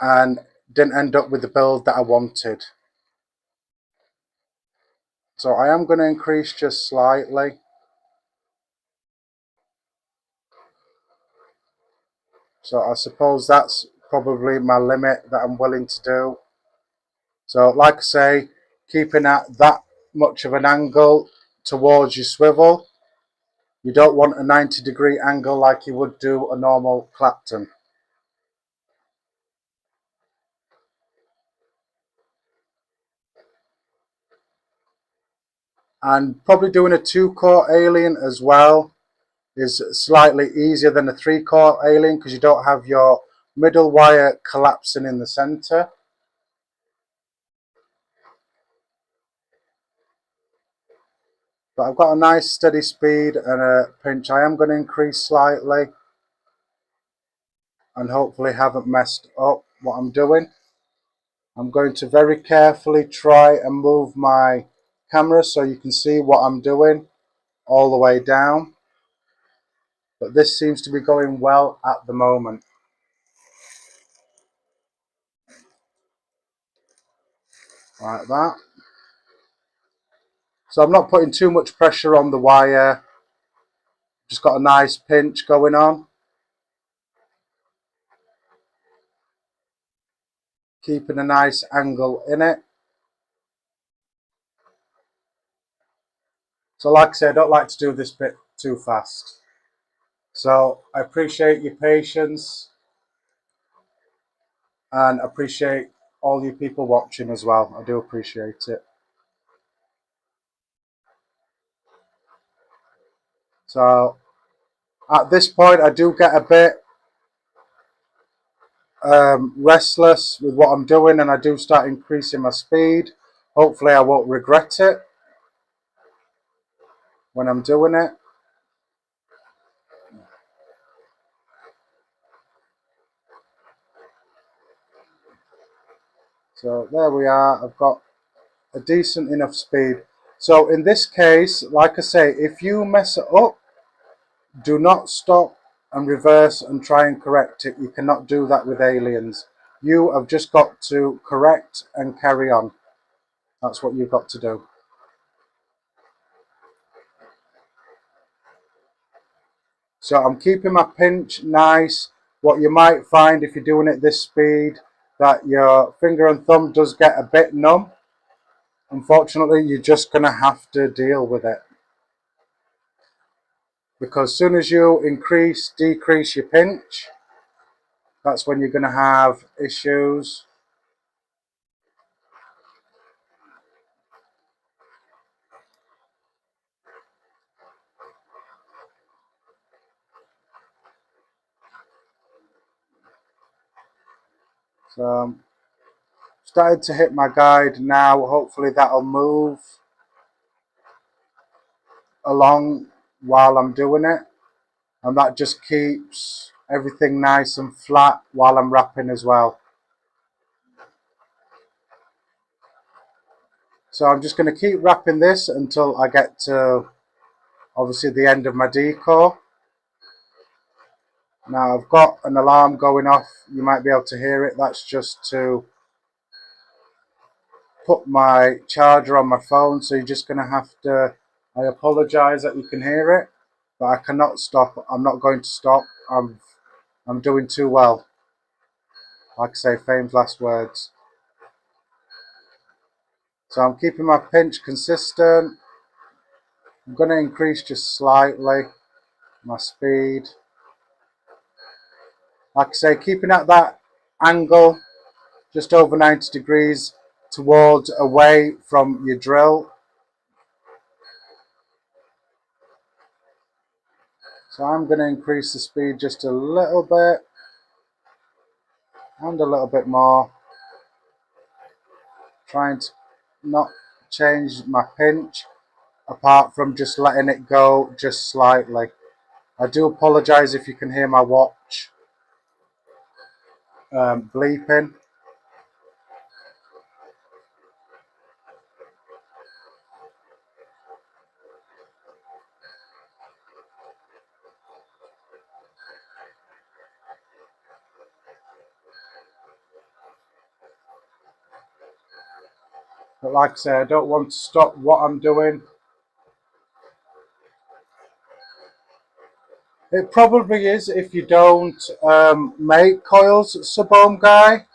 and didn't end up with the build that I wanted. So I am going to increase just slightly. So I suppose that's probably my limit that I'm willing to do. So like I say, keeping at that much of an angle towards your swivel. You don't want a 90-degree angle like you would do a normal Clapton. And probably doing a 2-core alien as well is slightly easier than a 3-core alien because you don't have your middle wire collapsing in the center. But I've got a nice steady speed and a pinch. I am going to increase slightly and hopefully haven't messed up what I'm doing. I'm going to very carefully try and move my camera so you can see what I'm doing all the way down. But this seems to be going well at the moment. Like that. So I'm not putting too much pressure on the wire. Just got a nice pinch going on. Keeping a nice angle in it. So like I said, I don't like to do this bit too fast. So I appreciate your patience and appreciate all you people watching as well. I do appreciate it. So at this point, I do get a bit restless with what I'm doing and I do start increasing my speed. Hopefully I won't regret it when I'm doing it. So there we are. I've got a decent enough speed. So in this case, like I say, if you mess it up, do not stop and reverse and try and correct it. You cannot do that with aliens. You have just got to correct and carry on. That's what you've got to do. So I'm keeping my pinch nice. What you might find if you're doing it this speed, that your finger and thumb does get a bit numb. Unfortunately, you're just going to have to deal with it. Because as soon as you decrease your pinch, that's when you're going to have issues. So I'm starting to hit my guide now. Hopefully that'll move along while I'm doing it. And that just keeps everything nice and flat while I'm wrapping as well. So I'm just going to keep wrapping this until I get to obviously the end of my decor. Now I've got an alarm going off. You might be able to hear it. That's just to put my charger on my phone. So you're just going to have to, I apologize that you can hear it, but I cannot stop. I'm not going to stop. I'm doing too well. Like I say, famous last words. So I'm keeping my pinch consistent. I'm going to increase just slightly my speed. Like I say, keeping at that angle just over 90 degrees towards away from your drill. So I'm going to increase the speed just a little bit and a little bit more, trying to not change my pinch apart from just letting it go just slightly. I do apologize if you can hear my watch bleeping. But like I say, I don't want to stop what I'm doing. It probably is if you don't make coils, sub-ohm guy.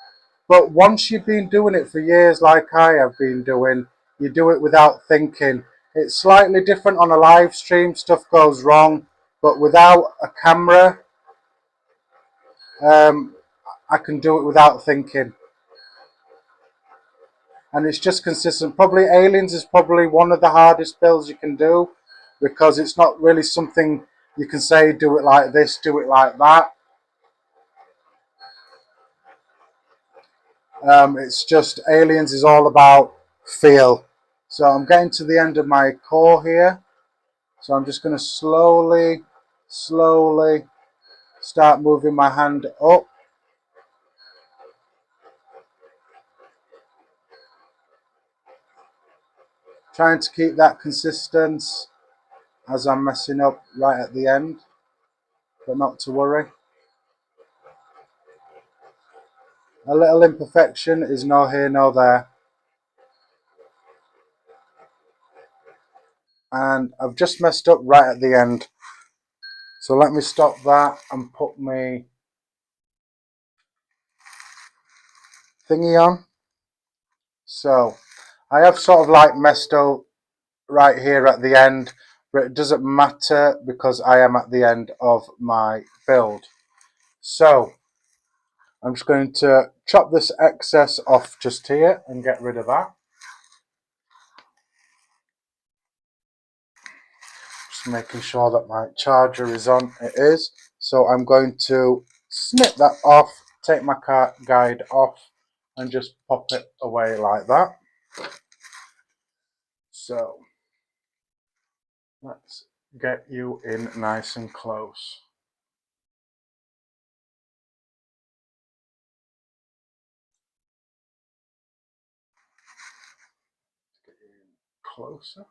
But once you've been doing it for years like I have been doing, you do it without thinking. It's slightly different on a live stream, stuff goes wrong. But without a camera, I can do it without thinking. And it's just consistent. Probably Aliens is probably one of the hardest builds you can do, because it's not really something you can say, do it like this, do it like that. It's just Aliens is all about feel. So I'm getting to the end of my core here. So I'm just going to slowly start moving my hand up. Trying to keep that consistency as I'm messing up right at the end, but not to worry. A little imperfection is no here, no there. And I've just messed up right at the end. So let me stop that and put my thingy on. So I have sort of like messed up right here at the end, but it doesn't matter because I am at the end of my build. So I'm just going to chop this excess off just here and get rid of that. Just making sure that my charger is on. It is. So I'm going to snip that off, take my guide off and just pop it away like that. So let's get you in nice and close. closer.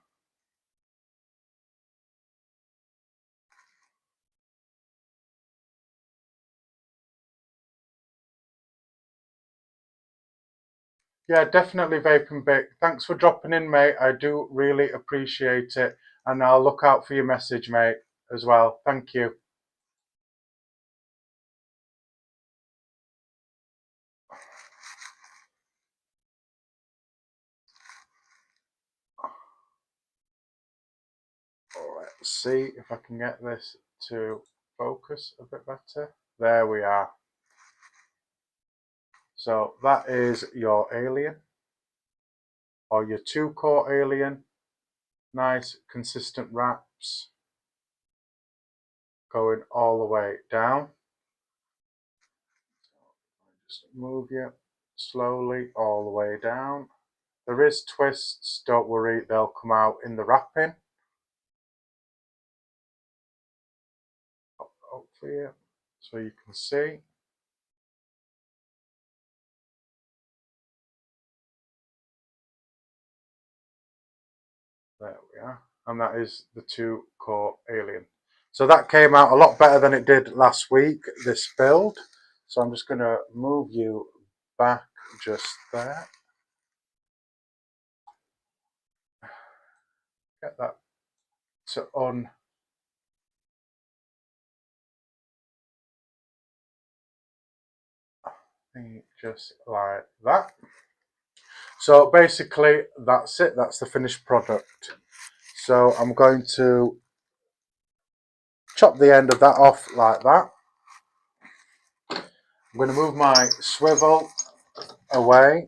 Yeah, definitely Vape and Bake. Thanks for dropping in, mate. I do really appreciate it. And I'll look out for your message, mate, as well. Thank you. Let's see if I can get this to focus a bit better. There we are. So that is your alien, or your 2-core alien. Nice consistent wraps going all the way down. Just move you slowly all the way down. There is twists, don't worry, they'll come out in the wrapping. Pop that up for you so you can see. There we are. And that is the 2-core alien. So that came out a lot better than it did last week, this build. So I'm just going to move you back just there. Get that to on. Just like that. So basically that's it. That's the finished product. So I'm going to chop the end of that off like that. I'm going to move my swivel away.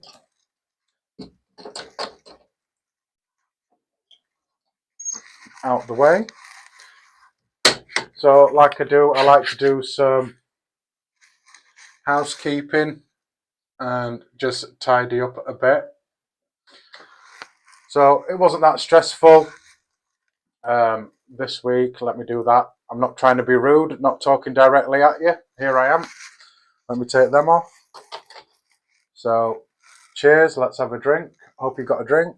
Out the way. So like I do, I like to do some housekeeping and just tidy up a bit. So it wasn't that stressful this week. Let me do that. I'm not trying to be rude, not talking directly at you. Here I am. Let me take them off. So cheers, let's have a drink. Hope you got a drink.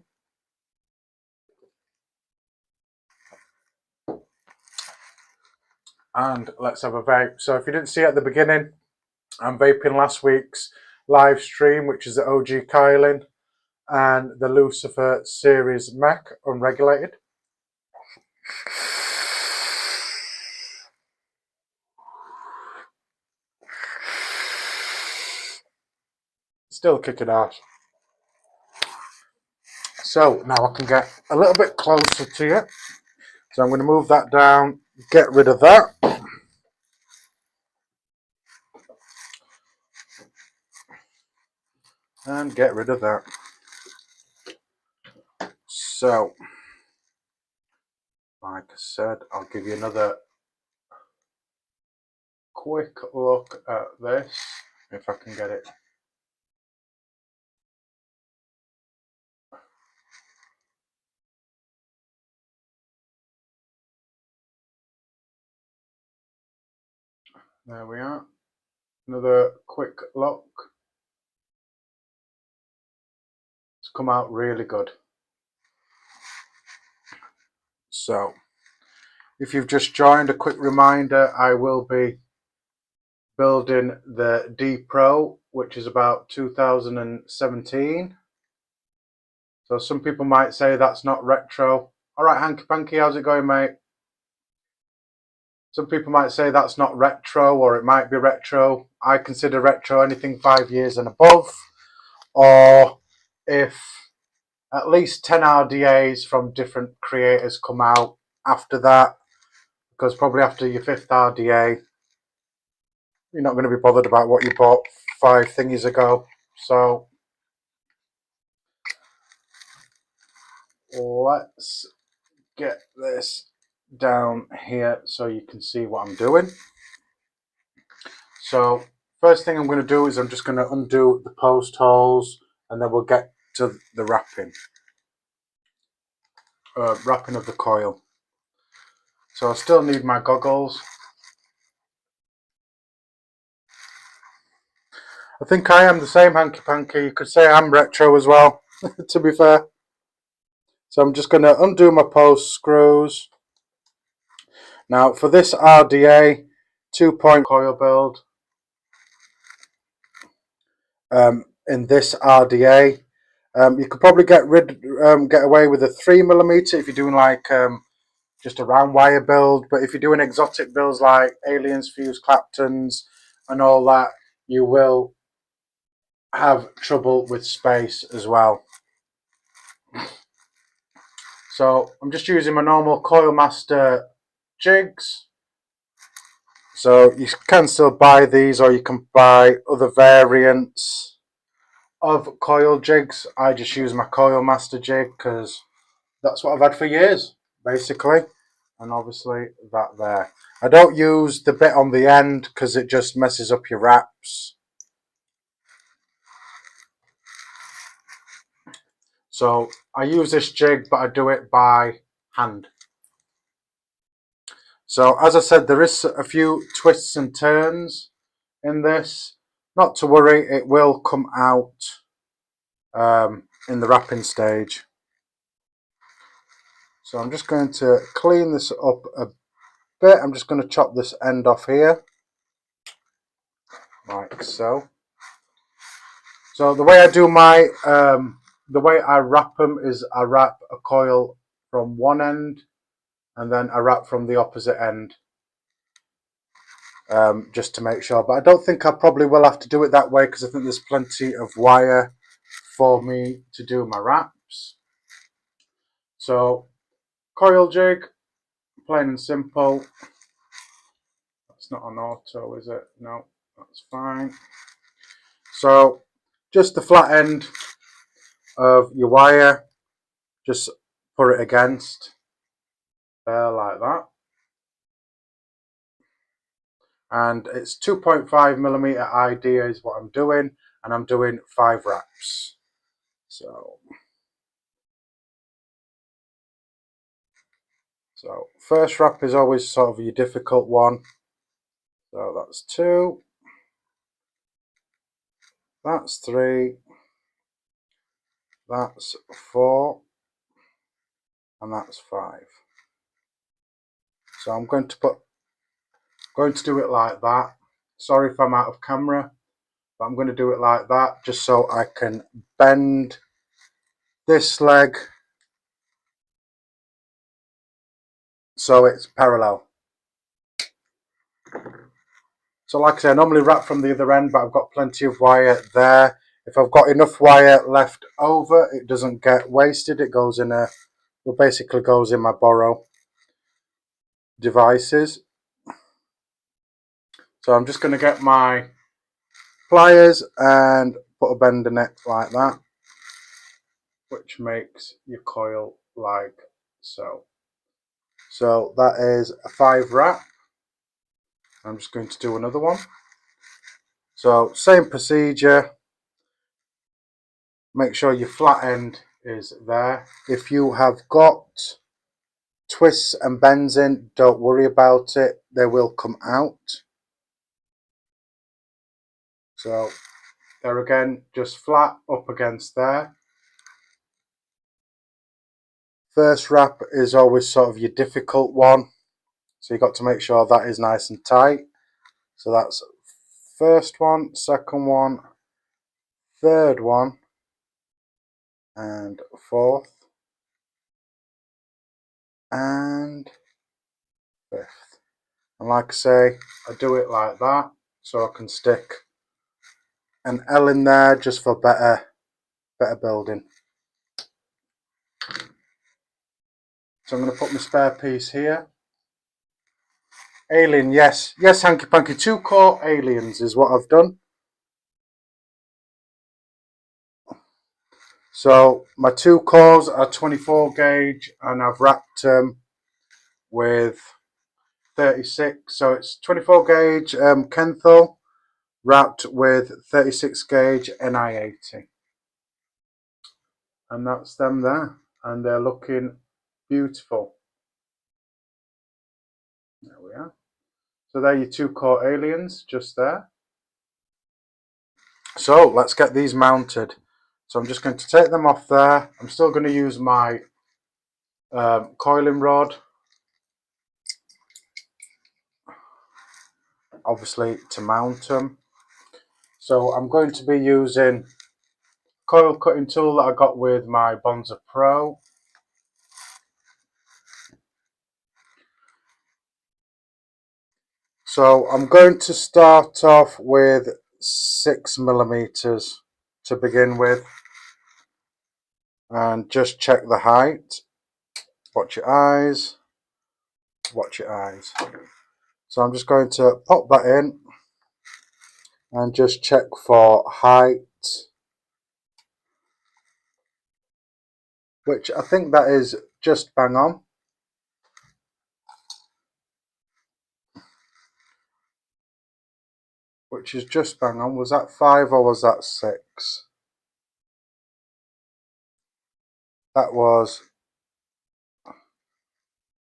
And let's have a vape. So if you didn't see at the beginning, I'm vaping last week's live stream, which is the OG Kyling and the Lucifer Series Mech Unregulated. Still kicking ass. So now I can get a little bit closer to you. So I'm going to move that down, get rid of that. And get rid of that. So, like I said, I'll give you another quick look at this, if I can get it. There we are. Another quick look. It's come out really good. So, if you've just joined, a quick reminder, I will be building the D Pro, which is about 2017. So some people might say that's not retro. All right, Hanky Panky, how's it going, mate? Some people might say that's not retro, or it might be retro. I consider retro anything 5 years and above, or if at least 10 RDAs from different creators come out after that, because probably after your 5th RDA, you're not going to be bothered about what you bought 5 thingies ago. So let's get this down here so you can see what I'm doing. So first thing I'm going to do is I'm just going to undo the post holes, and then we'll get to the wrapping of the coil. So I still need my goggles. I think I am the same, Hanky Panky. You could say I'm retro as well, to be fair. So I'm just going to undo my post screws. Now for this RDA 2-point coil build, in this RDA, you could probably get away with a 3mm if you're doing like just a round wire build. But if you're doing exotic builds like Aliens, Fuse, Claptons and all that, you will have trouble with space as well. So I'm just using my normal Coil Master jigs. So you can still buy these, or you can buy other variants of coil jigs. I just use my Coil Master jig because that's what I've had for years, basically. And obviously that there. I don't use the bit on the end because it just messes up your wraps. So I use this jig, but I do it by hand. So as I said, there is a few twists and turns in this. Not to worry, it will come out in the wrapping stage. So I'm just going to clean this up a bit. I'm just going to chop this end off here, like so. So the way I do my, the way I wrap them is I wrap a coil from one end and then I wrap from the opposite end, just to make sure. But I don't think I probably will have to do it that way because I think there's plenty of wire for me to do my wraps. So coil jig, plain and simple. That's not an auto, is it? No, that's fine. So just the flat end of your wire, just put it against there like that. And it's 2.5mm RDA is what I'm doing, and I'm doing 5 wraps. So first wrap is always sort of your difficult one. So that's 2, that's 3, that's 4, and that's 5. So I'm going to do it like that. Sorry if I'm out of camera, but I'm going to do it like that just so I can bend this leg so it's parallel. So like I say, I normally wrap from the other end, but I've got plenty of wire there. If I've got enough wire left over, it doesn't get wasted. It goes in well, basically goes in my borrow devices. So I'm just going to get my pliers and put a bend in it like that, which makes your coil like so. So that is a 5 wrap. I'm just going to do another one. So same procedure. Make sure your flat end is there. If you have got twists and bends in, don't worry about it. They will come out. So there again, just flat up against there. First wrap is always sort of your difficult one. So you've got to make sure that is nice and tight. So that's first one, second one, third one, and fourth, and fifth. And like I say, I do it like that so I can stick an L in there just for better building. So I'm going to put my spare piece here. Alien, yes, hanky panky. 2-core aliens is what I've done. So my 2 cores are 24 gauge and I've wrapped them with 36. So it's 24 gauge Kenthal wrapped with 36 gauge NI80. And that's them there. And they're looking beautiful. There we are. So they're your 2-core aliens just there. So let's get these mounted. So I'm just going to take them off there. I'm still going to use my coiling rod, obviously to mount them. So I'm going to be using coil cutting tool that I got with my Bonza Pro. So I'm going to start off with 6mm to begin with, and just check the height. Watch your eyes, watch your eyes. So I'm just going to pop that in and just check for height, which I think that is just bang on. Which is just bang on. Was that 5 or was that 6? That was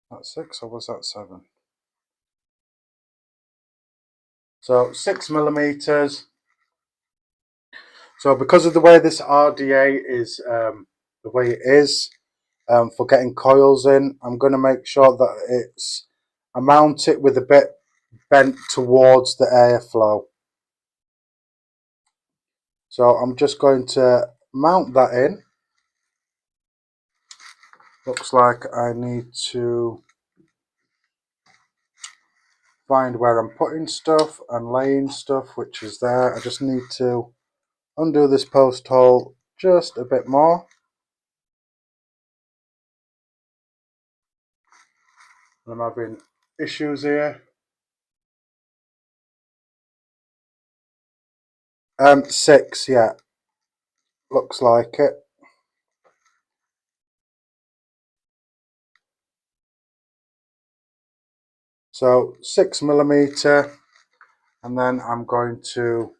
that 6 or was that 7? So 6mm. So because of the way this RDA is the way it is for getting coils in, I'm going to make sure that I mount it with a bit bent towards the airflow. So I'm just going to mount that in. Looks like I need to find where I'm putting stuff and laying stuff, which is there. I just need to undo this post hole just a bit more. I'm having issues here. 6, yeah, looks like it. So 6mm, and then I'm going to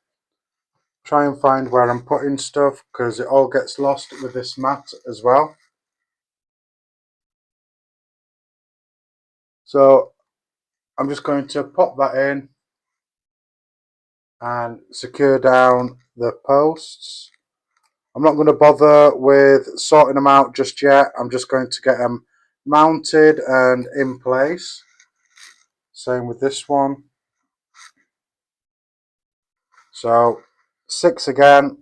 try and find where I'm putting stuff because it all gets lost with this mat as well. So I'm just going to pop that in and secure down the posts. I'm not going to bother with sorting them out just yet. I'm just going to get them mounted and in place. Same with this one. So 6 again.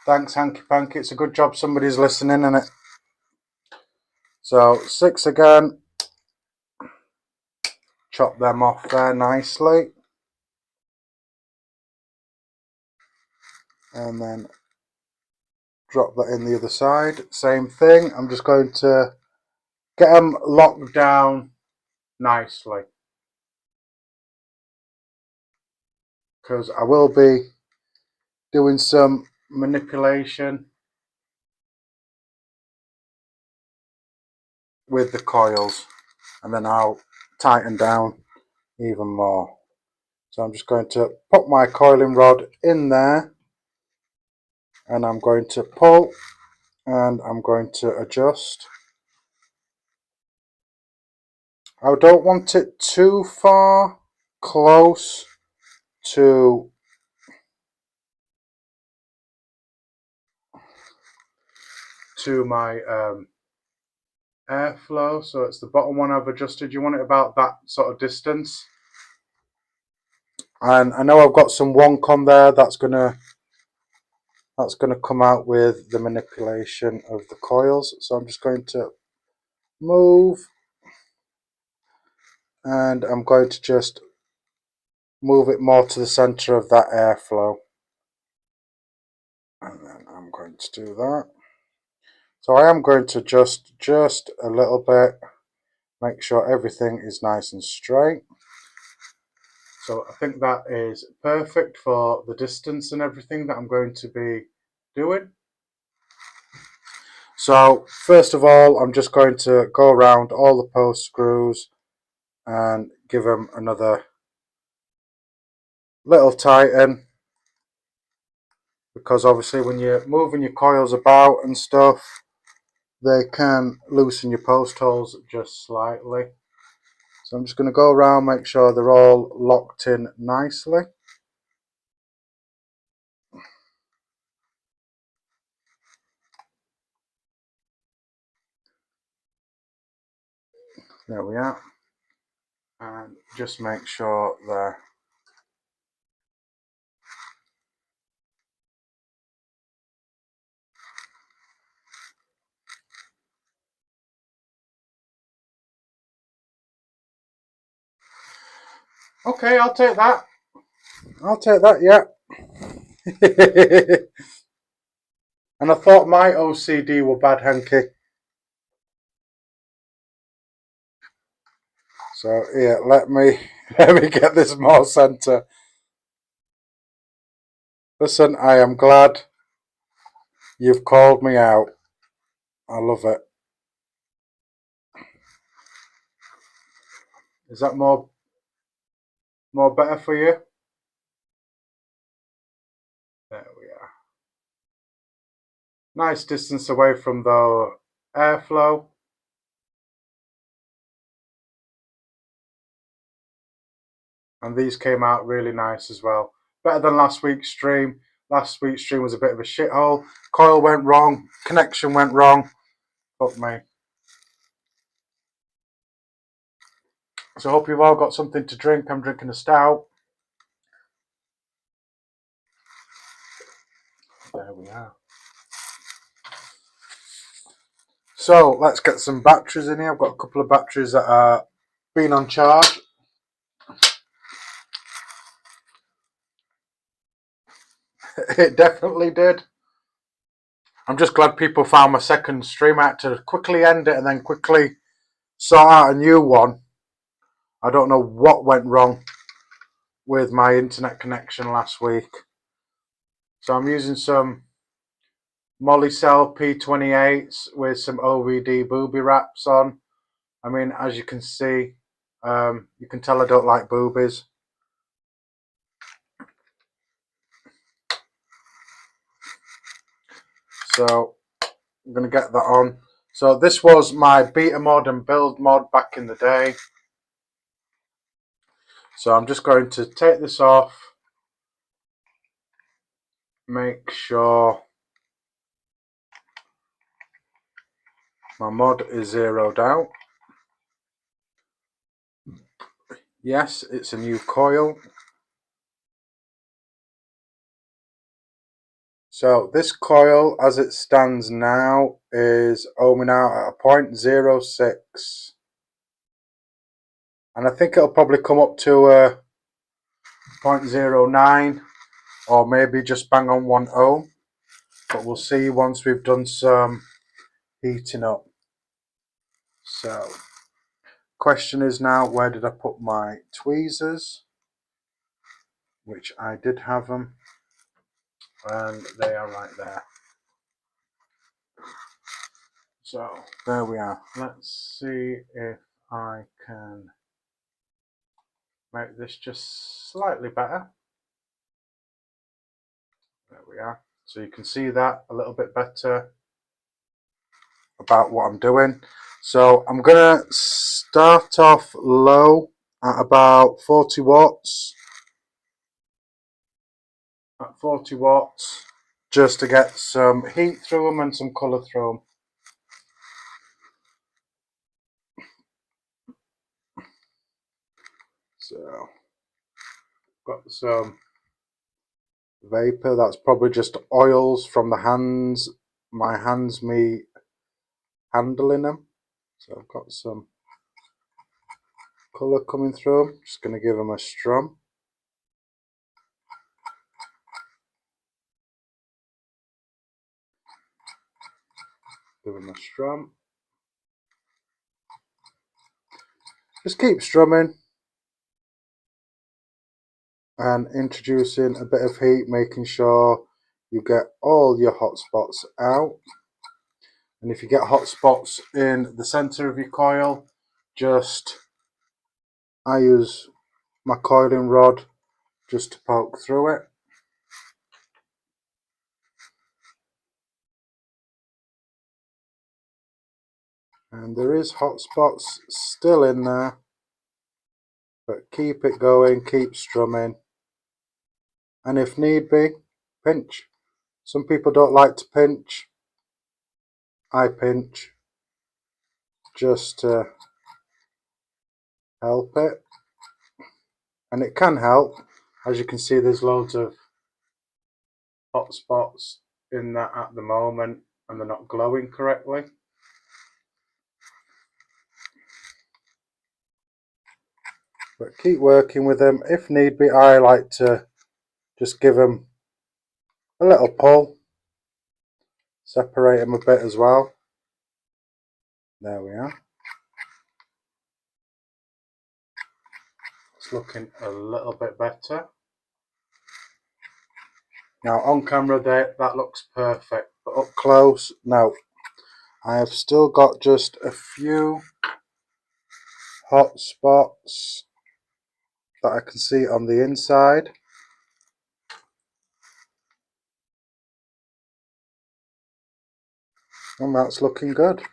Thanks, Hanky Panky. It's a good job somebody's listening, isn't it? So 6 again. Chop them off there nicely. And then drop that in the other side. Same thing. I'm just going to get them locked down nicely, because I will be doing some manipulation with the coils, and then I'll tighten down even more. So I'm just going to put my coiling rod in there, and I'm going to pull, and I'm going to adjust. I don't want it too far close to my airflow, so it's the bottom one I've adjusted. You want it about that sort of distance. And I know I've got some wonk on there that's gonna come out with the manipulation of the coils. So I'm just going to move, and I'm going to just move it more to the center of that airflow, and then I'm going to do that. So I am going to just a little bit, make sure everything is nice and straight. So I think that is perfect for the distance and everything that I'm going to be doing. So first of all, I'm just going to go around all the post screws and give them another little tighten, because obviously when you're moving your coils about and stuff, they can loosen your post holes just slightly. So I'm just going to go around, make sure they're all locked in nicely. There we are. And just make sure there. Okay, I'll take that. I'll take that, yeah. And I thought my OCD were bad, Hanky. So yeah, let me get this more centre. Listen, I am glad you've called me out. I love it. Is that more better for you? There we are. Nice distance away from the airflow. And these came out really nice as well. Better than last week's stream. Last week's stream was a bit of a shithole. Coil went wrong. Connection went wrong. Fuck me. So I hope you've all got something to drink. I'm drinking a stout. There we are. So let's get some batteries in here. I've got a couple of batteries that are being on charge. It definitely did. I'm just glad people found my second stream. I had to quickly end it and then quickly sort out a new one. I don't know what went wrong with my internet connection last week. So I'm using some Molicel P28s with some OVD booby wraps on. I mean, as you can see, you can tell I don't like boobies. So I'm going to get that on. So this was my beta mod and build mod back in the day. So I'm just going to take this off. Make sure my mod is zeroed out. Yes, it's a new coil. So this coil, as it stands now, is ohming out at a 0.06. And I think it'll probably come up to a 0.09 or maybe just bang on 1 ohm. But we'll see once we've done some heating up. So, question is now, where did I put my tweezers? Which I did have them. And they are right there. So there we are. Let's see if I can make this just slightly better. There we are. So you can see that a little bit better about what I'm doing. So I'm going to start off low at about 40 watts. At 40 watts, just to get some heat through them and some colour through them. So, got some vapor. That's probably just oils from the hands. My hands, me handling them. So I've got some colour coming through them. Just going to give them a strum. Give them a strum. Just keep strumming and introducing a bit of heat, making sure you get all your hot spots out. And if you get hot spots in the center of your coil, I use my coiling rod just to poke through it. And there is hot spots still in there, but keep it going, keep strumming. And if need be, pinch. Some people don't like to pinch. I pinch just to help it, and it can help. As you can see, there's loads of hot spots in that at the moment, and they're not glowing correctly. But keep working with them. If need be, I like to just give them a little pull, separate them a bit as well. There we are. It's looking a little bit better. Now on camera there, that looks perfect, but up close, no. I have still got just a few hot spots that I can see on the inside. And that's looking good.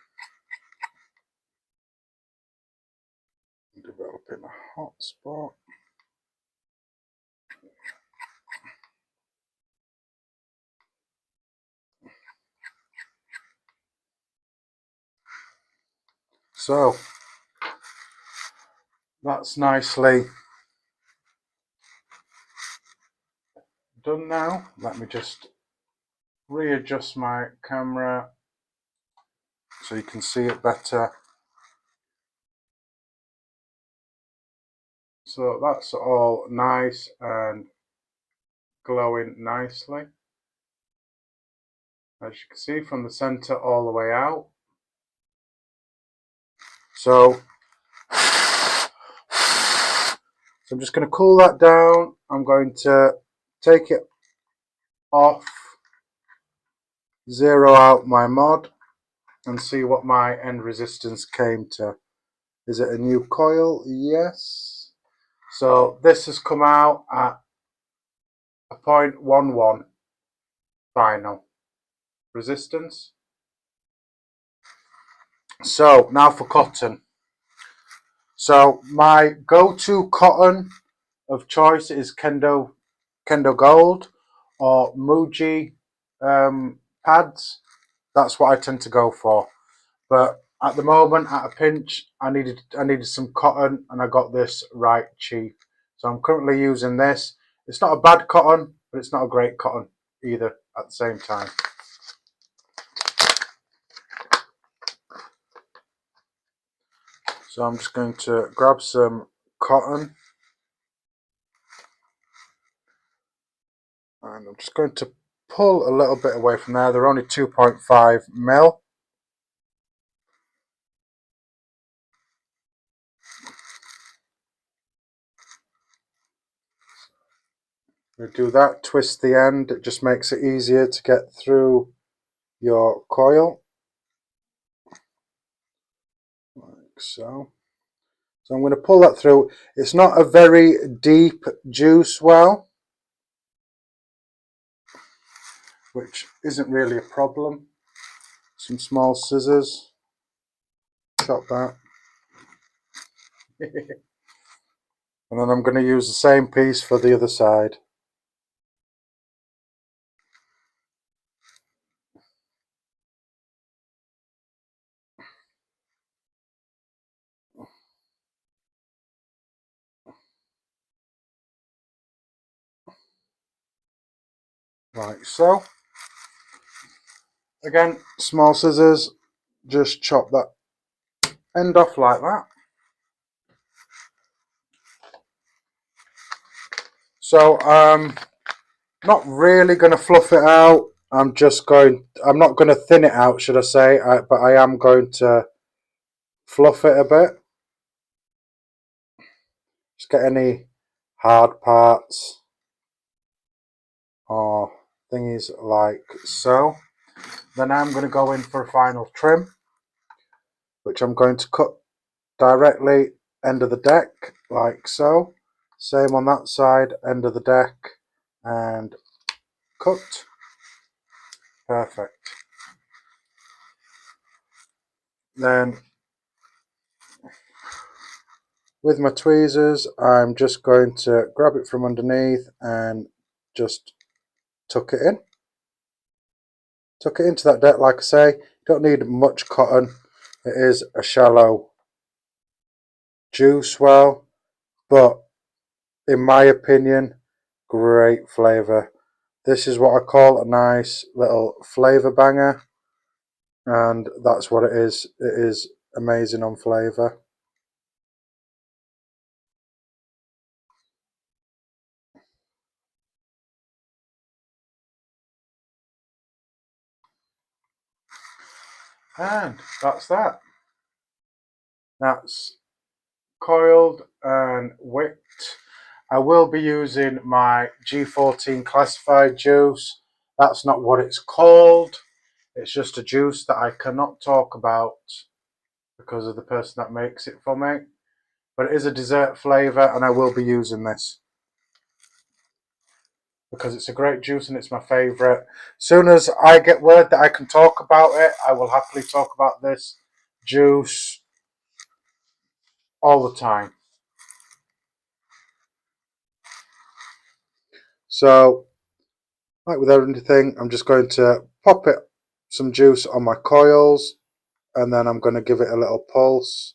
Developing a hot spot. So that's nicely done now. Let me just readjust my camera so you can see it better. So that's all nice and glowing nicely, as you can see, from the center all the way out. So I'm just going to cool that down. I'm going to take it off, zero out my mod, and see what my end resistance came to. Is it a new coil? Yes. So this has come out at a 0.11 final resistance. So now for cotton. So my go-to cotton of choice is Kendo Gold or Muji pads. That's what I tend to go for. But at the moment, at a pinch, I needed some cotton, and I got this right cheap. So I'm currently using this. It's not a bad cotton, but it's not a great cotton either at the same time. So I'm just going to grab some cotton, and I'm just going to pull a little bit away from there. They're only 2.5 mil. You do that, twist the end, it just makes it easier to get through your coil, like so. So I'm going to pull that through. It's not a very deep juice well, which isn't really a problem. Some small scissors, chop that. And then I'm going to use the same piece for the other side. Like so. Again, small scissors, just chop that end off like that. So I'm not really going to fluff it out. I'm not going to thin it out, should I say, but I am going to fluff it a bit. Just get any hard parts or thingies like so. Then I'm going to go in for a final trim, which I'm going to cut directly end of the deck like so. Same on that side, end of the deck, and cut. Perfect. Then with my tweezers, I'm just going to grab it from underneath and just tuck it in. Tuck it into that deck, like I say. You don't need much cotton. It is a shallow juice well, but in my opinion, great flavour. This is what I call a nice little flavour banger, and that's what it is. It is amazing on flavour. And that's that. That's coiled and whipped. I will be using my G14 classified juice. That's not what it's called. It's just a juice that I cannot talk about because of the person that makes it for me. But it is a dessert flavour, and I will be using this because it's a great juice and it's my favourite. Soon as I get word that I can talk about it, I will happily talk about this juice all the time. So, like with everything, I'm just going to pop it some juice on my coils, and then I'm going to give it a little pulse.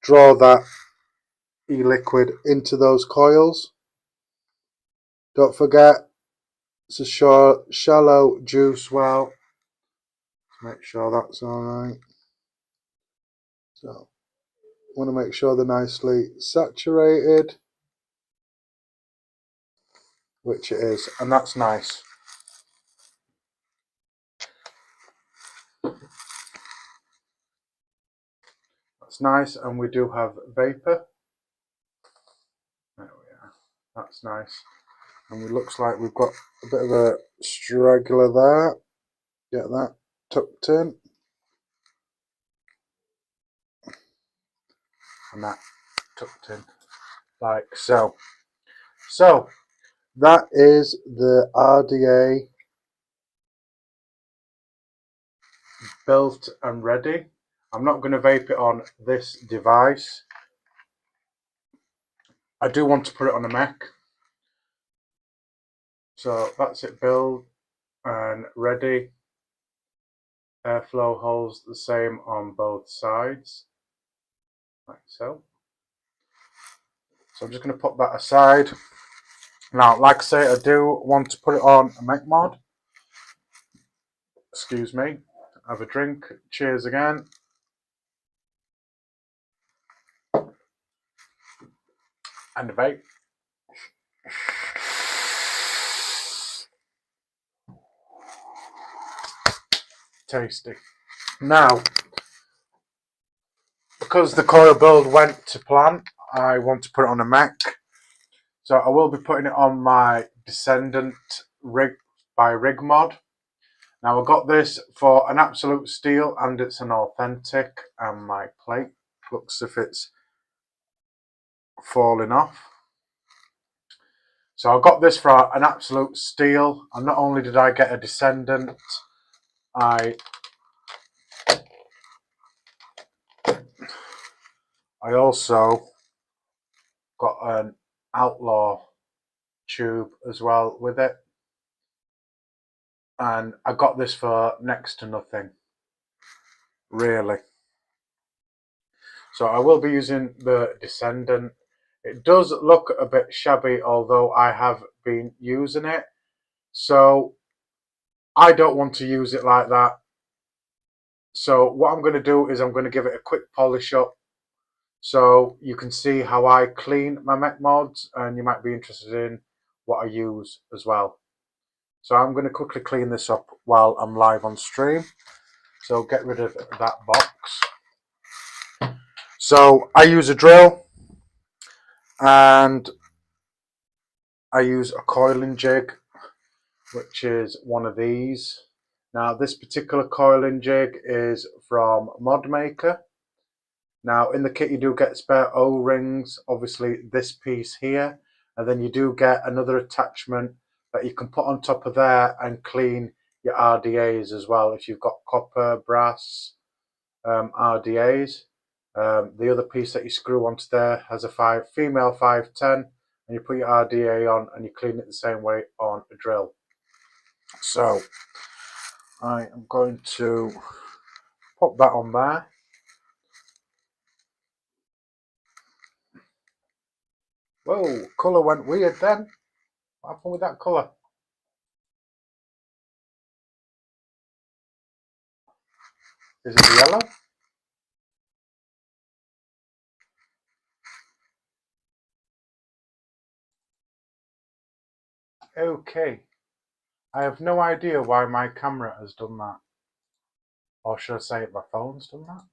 Draw that e-liquid into those coils. Don't forget, it's a shallow juice well. Make sure that's alright. So, want to make sure they're nicely saturated, which it is, and that's nice. That's nice, and we do have vapor. There we are. That's nice. And it looks like we've got a bit of a straggler there. Get that tucked in. And that tucked in like so. So that is the RDA built and ready. I'm not going to vape it on this device. I do want to put it on a Mac. So that's it built and ready. Airflow holes the same on both sides, like so. So I'm just going to put that aside. Now, like I say, I do want to put it on a Mac mod. Excuse me. Have a drink. Cheers again. And a vape. Tasty. Now, because the coil build went to plan, I want to put it on a Mac. So I will be putting it on my Descendant rig by Rig Mod. Now I got this for an absolute steal, and it's an authentic, and my plate looks as if it's falling off. So I got this for an absolute steal, and not only did I get a Descendant, I also got an Outlaw tube as well with it, and I got this for next to nothing, really. So I will be using the Descendant. It does look a bit shabby, although I have been using it, so I don't want to use it like that. So what I'm going to do is I'm going to give it a quick polish up, so you can see how I clean my mech mods, and you might be interested in what I use as well. So I'm going to quickly clean this up while I'm live on stream. So get rid of that box. So I use a drill, and I use a coiling jig, which is one of these. Now this particular coiling jig is from Modmaker. Now in the kit you do get spare O-rings, obviously this piece here, and then you do get another attachment that you can put on top of there and clean your RDAs as well if you've got copper, brass RDAs. The other piece that you screw onto there has a female 510, and you put your RDA on and you clean it the same way on a drill. So I am going to pop that on there. Whoa, colour went weird then. What happened with that colour? Is it the yellow? Okay. I have no idea why my camera has done that. Or should I say my phone's done that?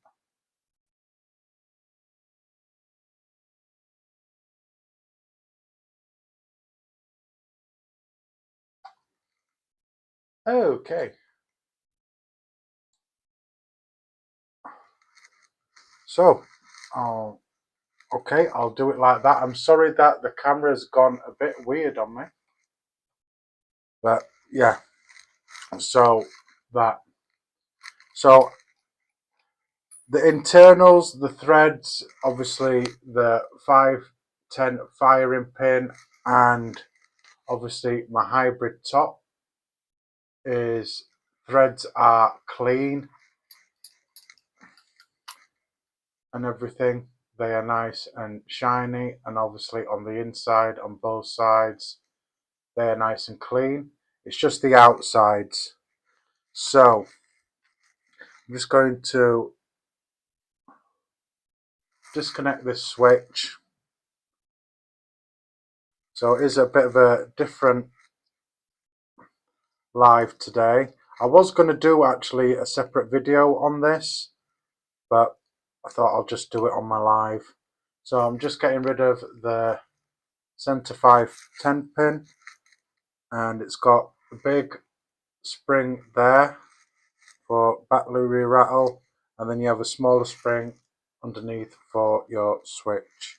Okay. So, I'll do it like that. I'm sorry that the camera's gone a bit weird on me. But yeah, so that. So the internals, the threads, obviously the 510 firing pin, and obviously my hybrid top is threads are clean and everything. They are nice and shiny, and obviously on the inside, on both sides, they are nice and clean. It's just the outsides. So I'm just going to disconnect this switch. So it is a bit of a different live today. I was going to do actually a separate video on this, but I thought I'll just do it on my live. So I'm just getting rid of the center 510 pin, and it's got a big spring there for battery rattle, and then you have a smaller spring underneath for your switch.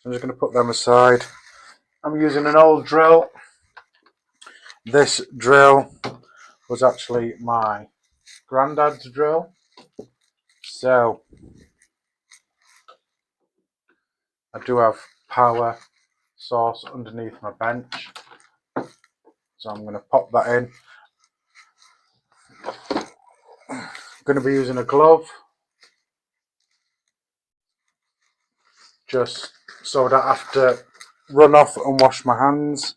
So I'm just going to put them aside. I'm using an old drill. This drill was actually my granddad's drill. So I do have power source underneath my bench. So I'm going to pop that in. I'm going to be using a glove just so I don't have to run off and wash my hands.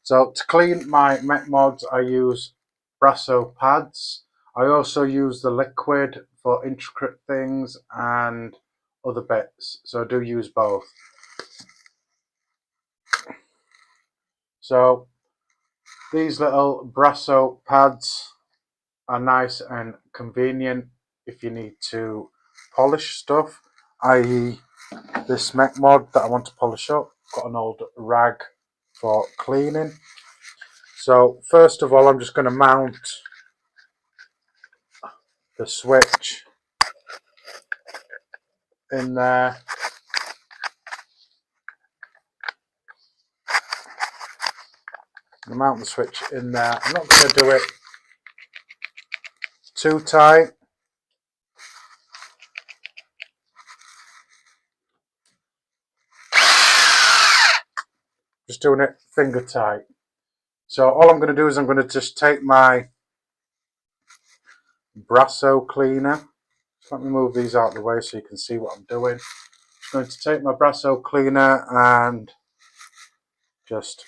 So to clean my mech mods, I use Brasso pads. I also use the liquid for intricate things and other bits. So I do use both. So these little Brasso pads are nice and convenient if you need to polish stuff, i.e. this mech mod that I want to polish up. Got an old rag for cleaning. So first of all, I'm just going to mount the switch in there. Mount the switch in there. I'm not going to do it too tight. Just doing it finger tight. So all I'm going to do is I'm going to just take my Brasso cleaner. Let me move these out of the way so you can see what I'm doing. I'm going to take my Brasso cleaner and just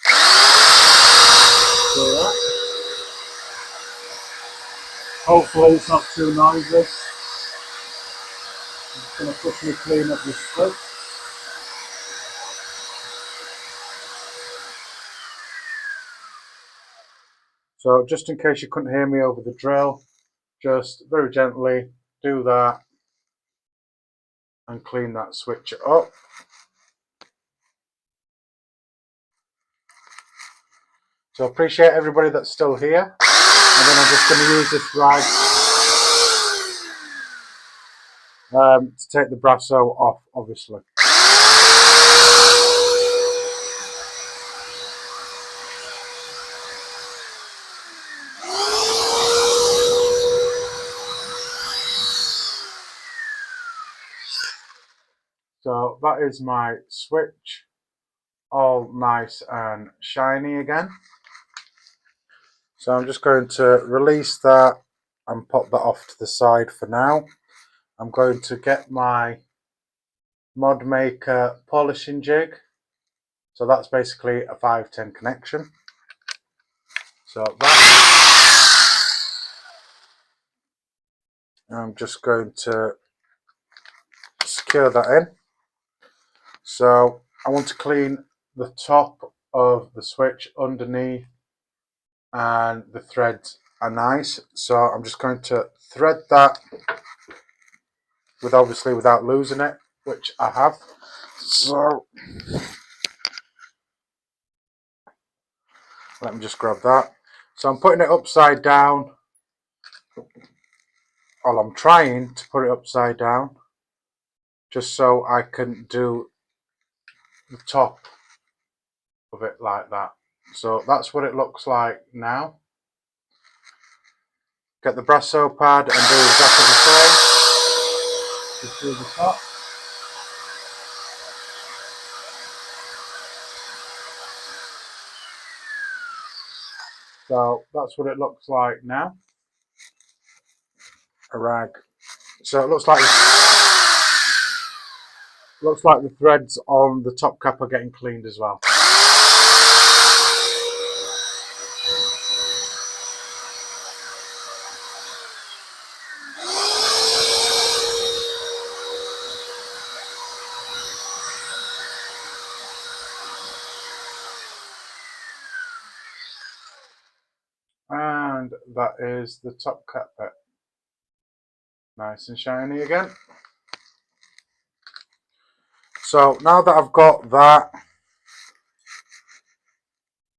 do that. Hopefully it's not too noisy. I'm just going to quickly clean up this switch. So just in case you couldn't hear me over the drill, just very gently do that and clean that switch up. So I appreciate everybody that's still here. And then I'm just going to use this rag to take the Brasso off, obviously. So that is my switch, all nice and shiny again. So I'm just going to release that and pop that off to the side for now. I'm going to get my mod maker polishing jig So that's basically a 510 connection. So that, I'm just going to secure that in. So I want to clean the top of the switch underneath, and the threads are nice. So I'm just going to thread that obviously without losing it, which I have. So let me just grab that. So I'm putting it upside down. Well, I'm trying to put it upside down just so I can do the top of it like that. So that's what it looks like now. Get the brasso pad and do exactly the same. Just do the top. So that's what it looks like now. A rag. So it looks like the threads on the top cap are getting cleaned as well. And that is the top cap bit. Nice and shiny again. So now that I've got that,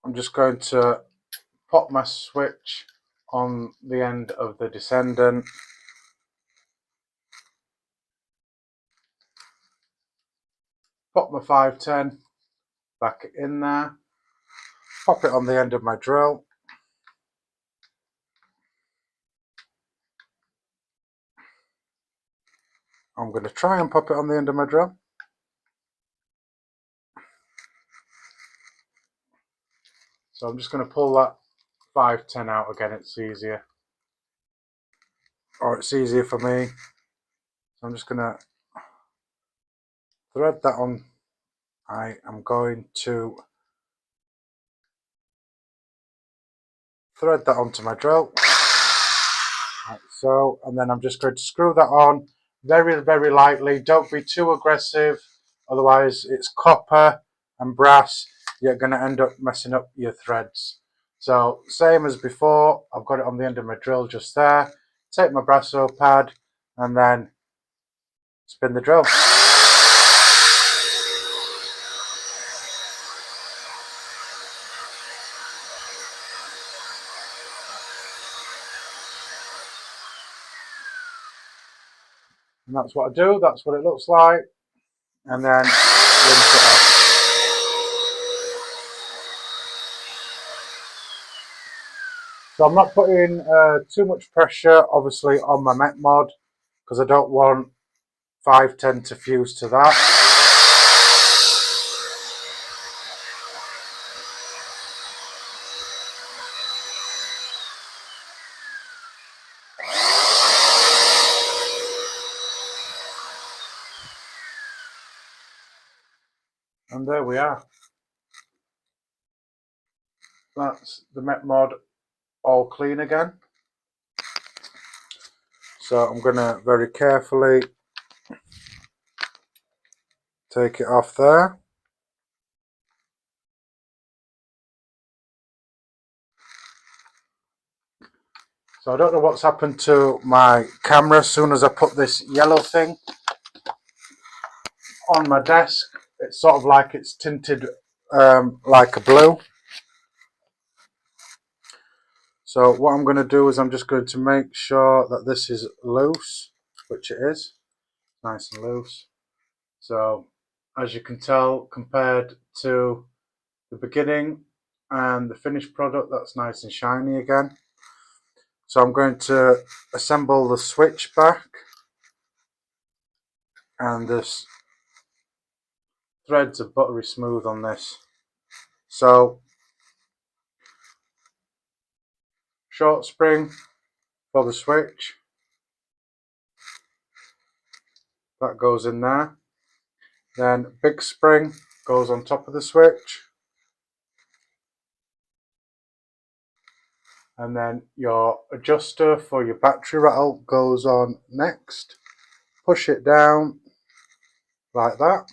I'm just going to pop my switch on the end of the descendant. Pop my 510 back in there. Pop it on the end of my drill. I'm going to try and pop it on the end of my drill. So I'm just going to pull that 510 out again, it's easier. Or it's easier for me. So I'm just going to thread that on. I am going to thread that onto my drill. Like so, and then I'm just going to screw that on very, very lightly. Don't be too aggressive, otherwise it's copper and brass. You're going to end up messing up your threads. So same as before, I've got it on the end of my drill just there. Take my brasso pad and then spin the drill. And that's what I do, that's what it looks like. And then rinse it off. So I'm not putting too much pressure, obviously, on my met mod, because I don't want 510 to fuse to that. And there we are. That's the met mod all clean again. So I'm going to very carefully take it off there. So I don't know what's happened to my camera. As soon as I put this yellow thing on my desk, it's sort of like it's tinted like a blue. So what I'm going to do is I'm just going to make sure that this is loose, which it is, nice and loose. So as you can tell, compared to the beginning and the finished product, that's nice and shiny again. So I'm going to assemble the switch back, and this threads are buttery smooth on this. So short spring for the switch, that goes in there. Then big spring goes on top of the switch. And then your adjuster for your battery rattle goes on next. Push it down like that.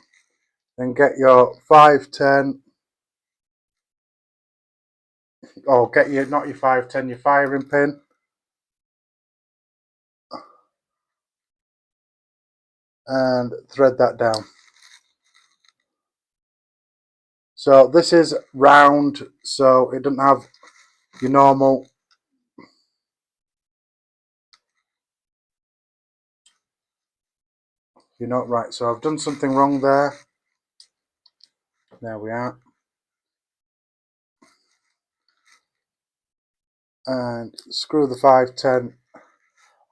Then get your 510, or get your, not your 510, your firing pin. And thread that down. So this is round, so it doesn't have your normal right. So I've done something wrong there. There we are. And screw the 510,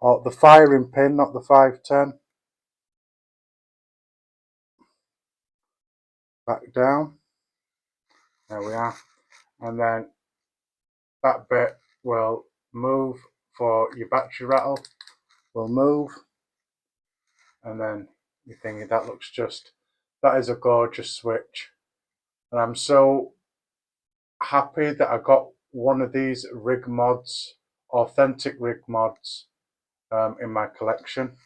or the firing pin, not the 510, back down. There we are. And then that bit will move for your battery rattle, will move. And then you're thinking, that looks just, that is a gorgeous switch. And I'm so happy that I got one of these rig mods, authentic rig mods, in my collection.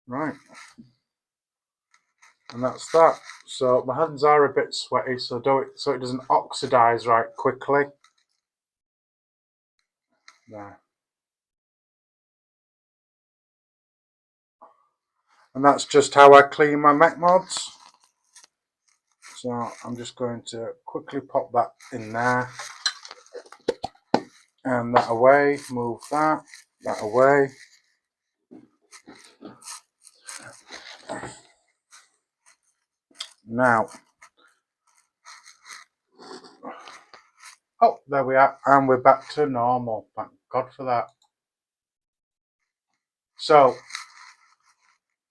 Right, and that's that. So my hands are a bit sweaty, so do it so it doesn't oxidize right quickly. There. And that's just how I clean my mech mods. So I'm just going to quickly pop that in there. And that away, move that away. Now, oh, there we are, and we're back to normal. Thank God for that. So,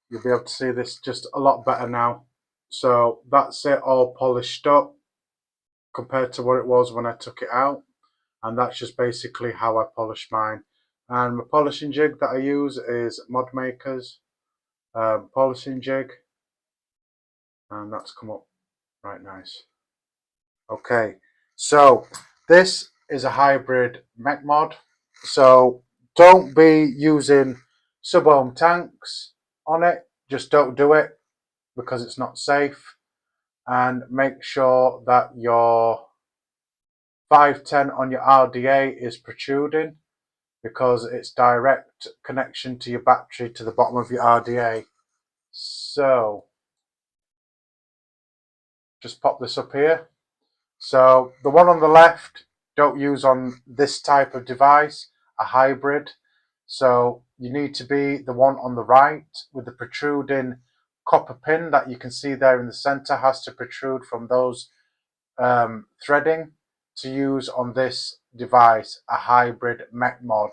you'll be able to see this just a lot better now. So, that's it all polished up compared to what it was when I took it out. And that's just basically how I polish mine. And my polishing jig that I use is Modmaker's polishing jig. And that's come up right nice. Okay, so this is a hybrid mech mod. So don't be using sub-ohm tanks on it. Just don't do it because it's not safe. And make sure that your 510 on your RDA is protruding, because it's direct connection to your battery to the bottom of your RDA. So just pop this up here. So the one on the left, don't use on this type of device, a hybrid. So you need to be the one on the right with the protruding copper pin that you can see there in the center, has to protrude from those threading to use on this device, a hybrid mech mod.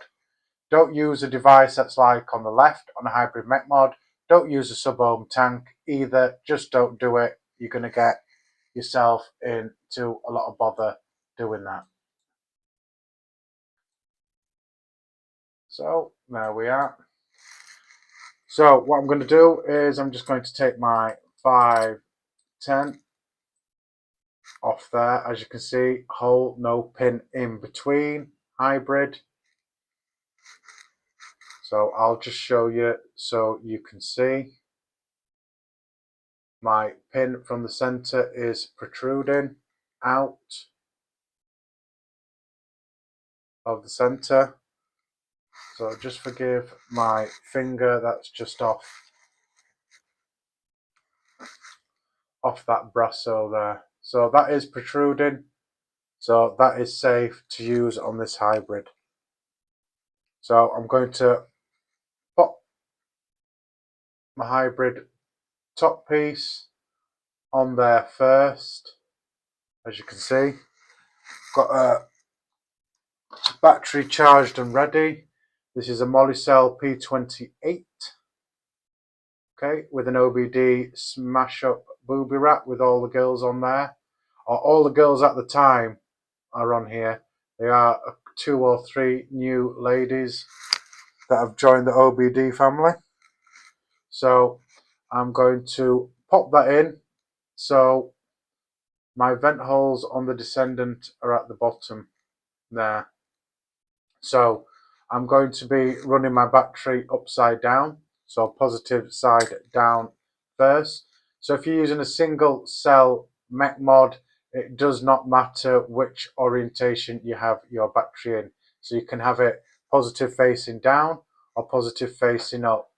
Don't use a device that's like on the left on a hybrid mech mod. Don't use a sub-ohm tank either. Just don't do it. You're going to get yourself into a lot of bother doing that. So there we are. So what I'm going to do is I'm just going to take my 510 off there. As you can see, hole, no pin in between, hybrid. So I'll just show you so you can see. My pin from the center is protruding out of the center. So just forgive my finger, that's just off that brasso there. So that is protruding. So that is safe to use on this hybrid. So I'm going to pop my hybrid top piece on there first. As you can see, got a battery charged and ready. This is a Molicel P28. Okay, with an OBD smash up booby wrap with all the girls on there. Or all the girls at the time are on here. They are 2 or 3 new ladies that have joined the OBD family. So I'm going to pop that in. So my vent holes on the Descendant are at the bottom there. So I'm going to be running my battery upside down, so positive side down first. So if you're using a single cell mech mod, it does not matter which orientation you have your battery in. So you can have it positive facing down or positive facing up.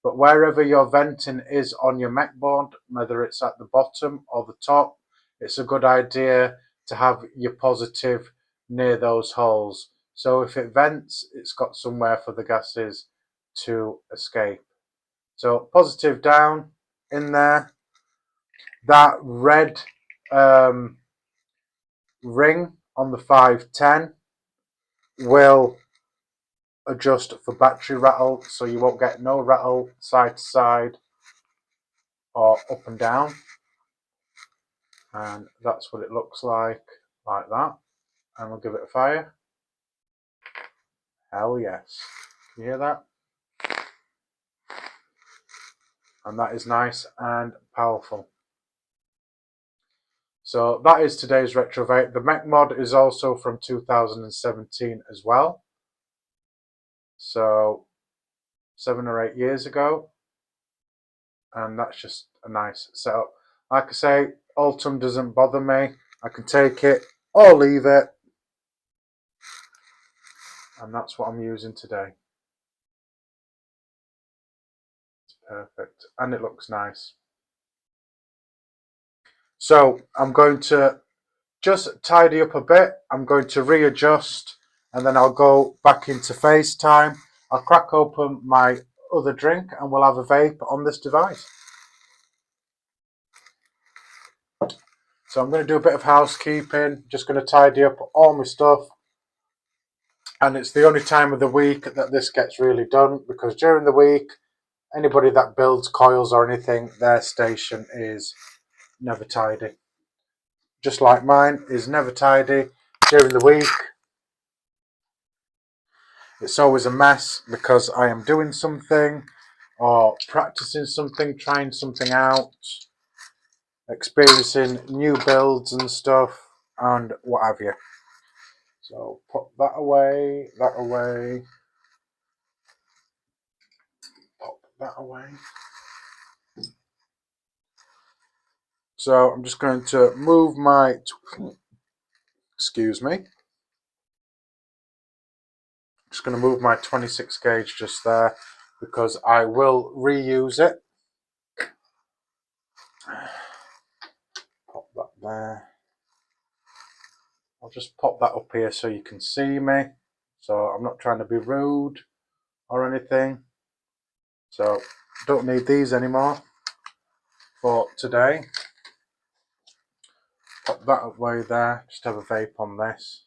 But wherever your venting is on your mech board, whether it's at the bottom or the top, it's a good idea to have your positive near those holes. So if it vents, it's got somewhere for the gases to escape. So positive down in there. That red ring on the 510 will adjust for battery rattle, so you won't get no rattle side to side or up and down. And that's what it looks like that. And we'll give it a fire. Hell yes. Can you hear that? And that is nice and powerful. So that is today's Retro Vape. The mech mod is also from 2017 as well. So 7 or 8 years ago. And that's just a nice setup. Like I say, Ultim doesn't bother me. I can take it or leave it. And that's what I'm using today. It's perfect. And it looks nice. So I'm going to just tidy up a bit. I'm going to readjust and then I'll go back into FaceTime. I'll crack open my other drink and we'll have a vape on this device. So I'm going to do a bit of housekeeping, just going to tidy up all my stuff. And it's the only time of the week that this gets really done, because during the week, anybody that builds coils or anything, their station is never tidy. Just like mine is never tidy during the week. It's always a mess because I am doing something or practicing something, trying something out, experiencing new builds and stuff and what have you. So put that away, pop that away. So I'm just going to move my, excuse me, just going to move my 26 gauge just there because I will reuse it. Pop that there. I'll just pop that up here so you can see me. So I'm not trying to be rude or anything. So don't need these anymore for today. Pop that away there. Just have a vape on this.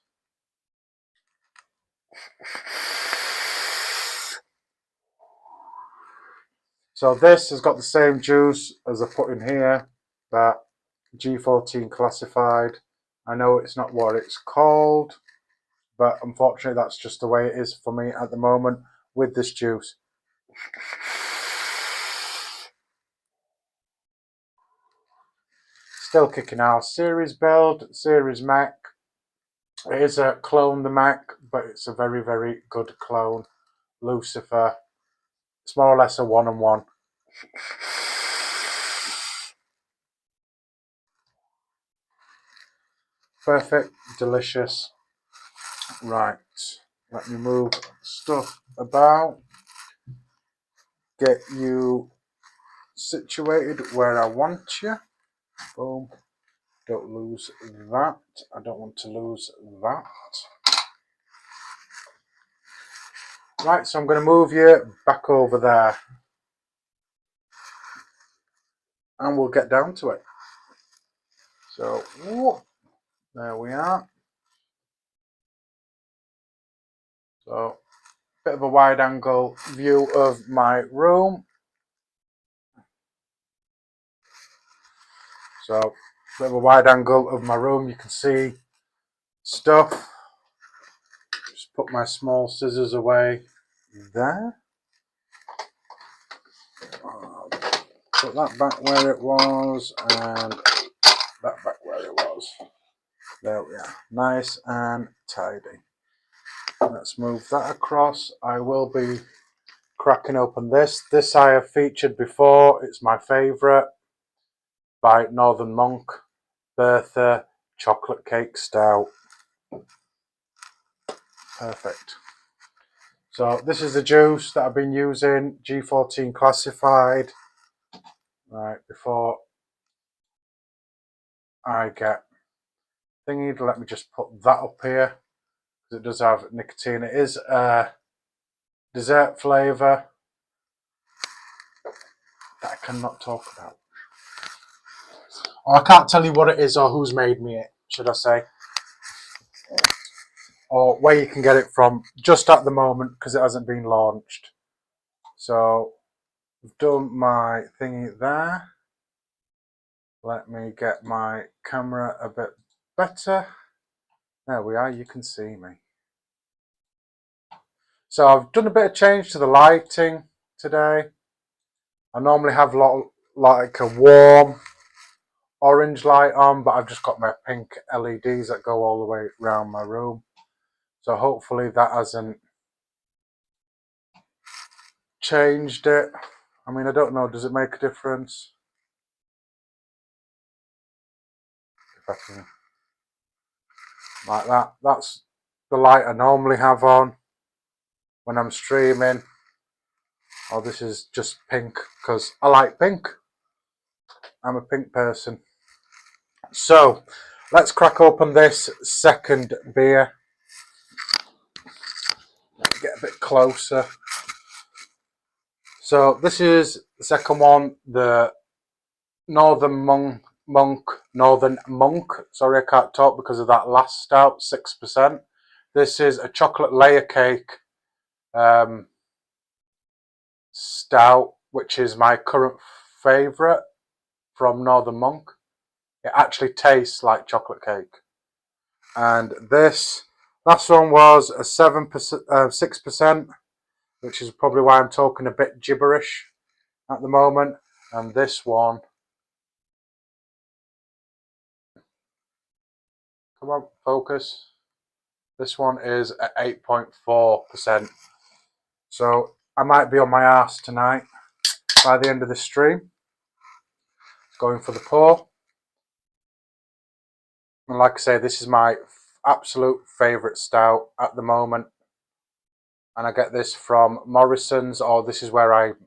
So this has got the same juice as I put in here, that G14 classified. I know it's not what it's called, but unfortunately that's just the way it is for me at the moment with this juice. Still kicking our series build, series mech. It is a clone the mech, but it's a very, very good clone. Lucifer. It's more or less a one-on-one. Perfect, delicious. Right, let me move stuff about. Get you situated where I want you. Boom. Don't lose that. I don't want to lose that. Right, so I'm going to move you back over there. And we'll get down to it. So, there we are. So, bit of a wide angle view of my room. So, bit of a wide angle of my room. You can see stuff. Just put my small scissors away there. Put that back where it was and that back where it was. There we are. Nice and tidy. Let's move that across. I will be cracking open this. This I have featured before. It's my favourite, by Northern Monk, Bertha Chocolate Cake Stout. Perfect. So this is the juice that I've been using, G14 classified. Right, before I get thingy, let me just put that up here, because it does have nicotine. It is a dessert flavour that I cannot talk about. Or I can't tell you what it is or who's made me it, should I say. Or where you can get it from just at the moment, because it hasn't been launched. So I've done my thingy there. Let me get my camera a bit better. There we are, you can see me. So I've done a bit of change to the lighting today. I normally have like a warm orange light on, but I've just got my pink LEDs that go all the way around my room. So hopefully that hasn't changed it. I mean, I don't know, does it make a difference? If I can, like that. That's the light I normally have on when I'm streaming. Oh, this is just pink because I like pink. I'm a pink person. So let's crack open this second beer. Get a bit closer. So this is the second one, the Northern Monk. Sorry, I can't talk because of that last stout, 6%. This is a chocolate layer cake stout, which is my current favourite from Northern Monk. It actually tastes like chocolate cake. And this last one was a 6%, which is probably why I'm talking a bit gibberish at the moment. And this one, come on, focus. This one is at 8.4%. So I might be on my arse tonight by the end of the stream. Going for the pour. And like I say, this is my absolute favourite stout at the moment. And I get this from Morrison's, or this is where I'm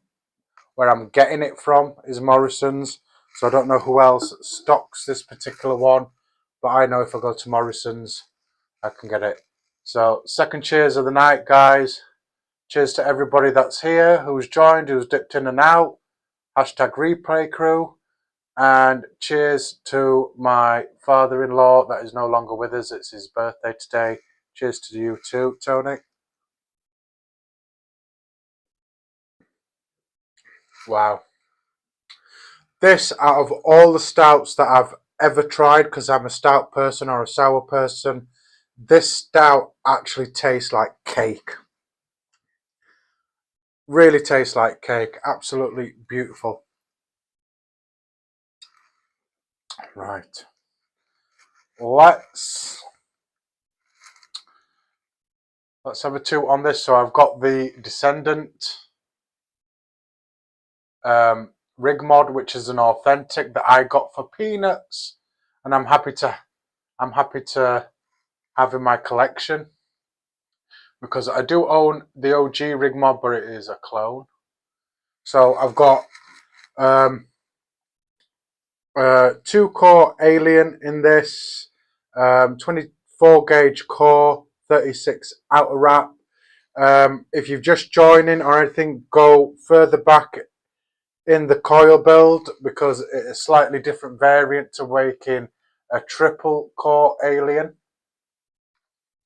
getting it from, is Morrison's. So I don't know who else stocks this particular one, but I know if I go to Morrison's, I can get it. So second cheers of the night, guys. Cheers to everybody that's here, who's joined, who's dipped in and out. Hashtag replay crew. And cheers to my father-in-law that is no longer with us. It's his birthday today. Cheers to you too, Tony. Wow. This, out of all the stouts that I've ever tried, because I'm a stout person or a sour person, this stout actually tastes like cake. Really tastes like cake. Absolutely beautiful. Right. Let's have a toot on this. So I've got the Descendant rig mod, which is an authentic that I got for peanuts, and I'm happy to have in my collection, because I do own the OG rig mod, but it is a clone. So I've got 2-core Alien in this, 24 gauge core, 36 outer wrap. If you've just joining or anything, go further back in the coil build, because it's a slightly different variant to making a triple core Alien.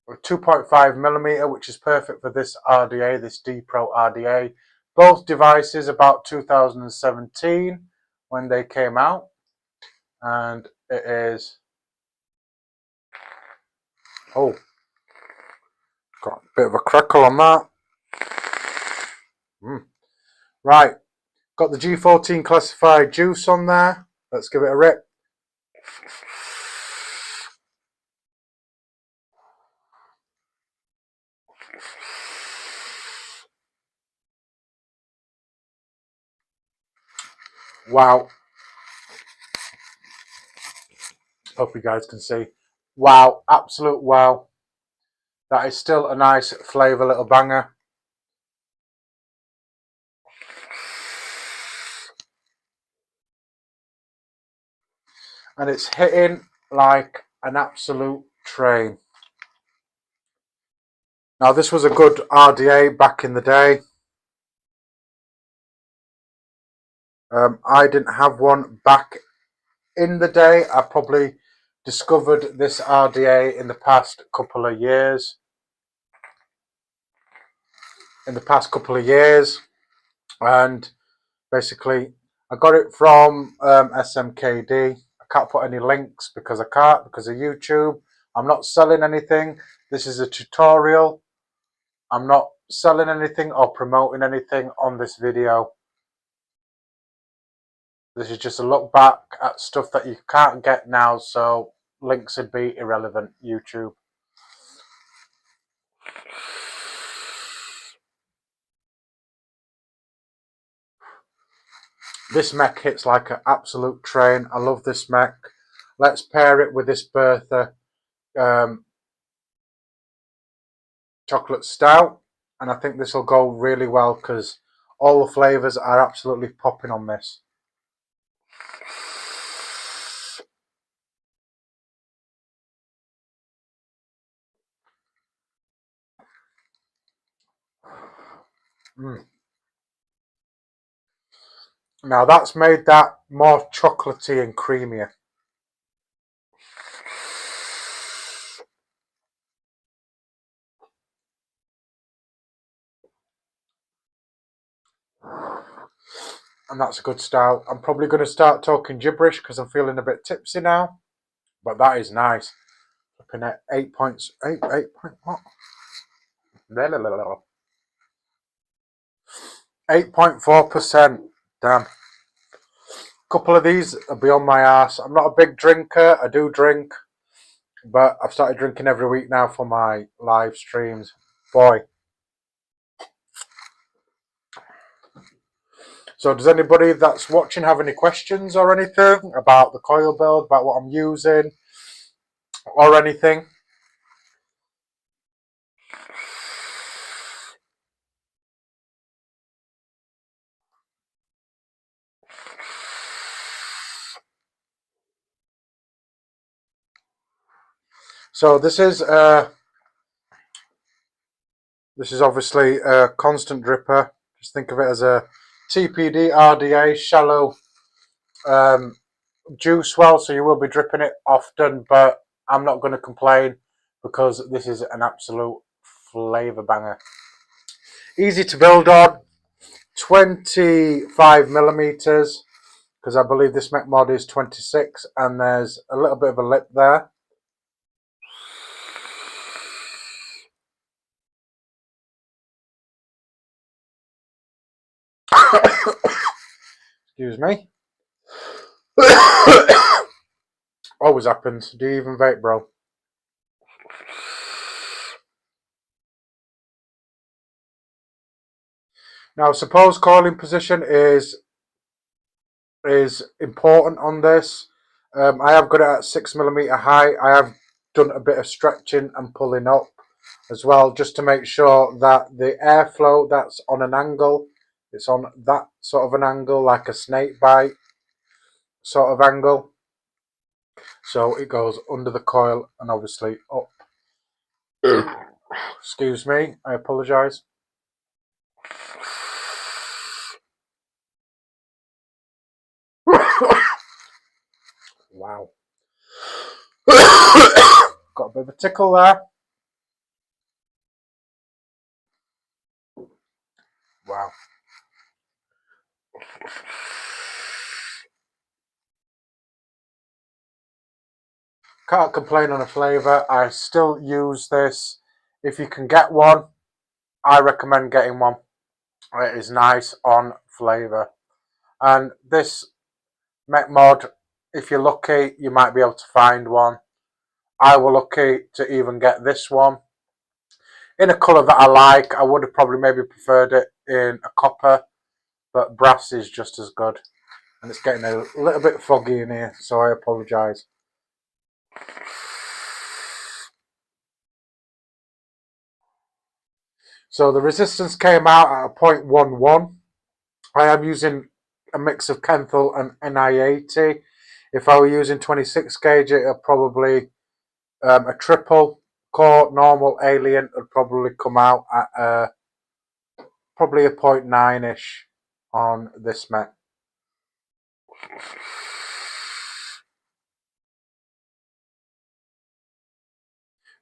2.5mm, which is perfect for this RDA, this D Pro RDA. Both devices about 2017 when they came out, and it is, oh, Got a bit of a crackle on that. Right, got the G14 classified juice on there. Let's give it a rip. Wow. Hope you guys can see. Wow, absolute wow. That is still a nice flavour little banger. And it's hitting like an absolute train. Now this was a good RDA back in the day. I didn't have one back in the day. I probably discovered this RDA in the past couple of years. And basically I got it from SMKD. I can't put any links because of YouTube. I'm not selling anything. This is a tutorial. I'm not selling anything or promoting anything on this video. This is just a look back at stuff that you can't get now, so links would be irrelevant, YouTube. This mech hits like an absolute train. I love this mech. Let's pair it with this Bertha chocolate stout, and I think this will go really well because all the flavours are absolutely popping on this. Now that's made that more chocolatey and creamier. And that's a good stout. I'm probably going to start talking gibberish because I'm feeling a bit tipsy now. But that is nice. Looking at 8 points. 8 point what? 8.4%. Damn. A couple of these are beyond my ass. I'm not a big drinker. I do drink. But I've started drinking every week now for my live streams. Boy. So does anybody that's watching have any questions or anything about the coil build, about what I'm using or anything? So this is obviously a constant dripper. Just think of it as a TPD RDA shallow juice well, so you will be dripping it often, but I'm not going to complain because this is an absolute flavour banger. Easy to build on, 25 millimeters, because I believe this mech mod is 26, and there's a little bit of a lip there. Excuse me. Always happens. Do you even vape, bro? Now, suppose coiling position is important on this. I have got it at 6mm high. I have done a bit of stretching and pulling up as well, just to make sure that the airflow that's on an angle, it's on that sort of an angle, like a snake bite sort of angle. So it goes under the coil and obviously up. Excuse me, I apologise. Wow. Got a bit of a tickle there. Wow. Can't complain on a flavour. I still use this If you can get one, I recommend getting one. It is nice on flavour. And this mech mod, if you're lucky, you might be able to find one. I was lucky to even get this one in a colour that I like. I would have probably maybe preferred it in a copper, but brass is just as good. And it's getting a little bit foggy in here, so I apologise. So the resistance came out at a 0.11. I am using a mix of Kenthal and NI80. If I were using 26 gauge, it would probably a triple core normal alien would probably come out at probably a 0.9-ish on this mech.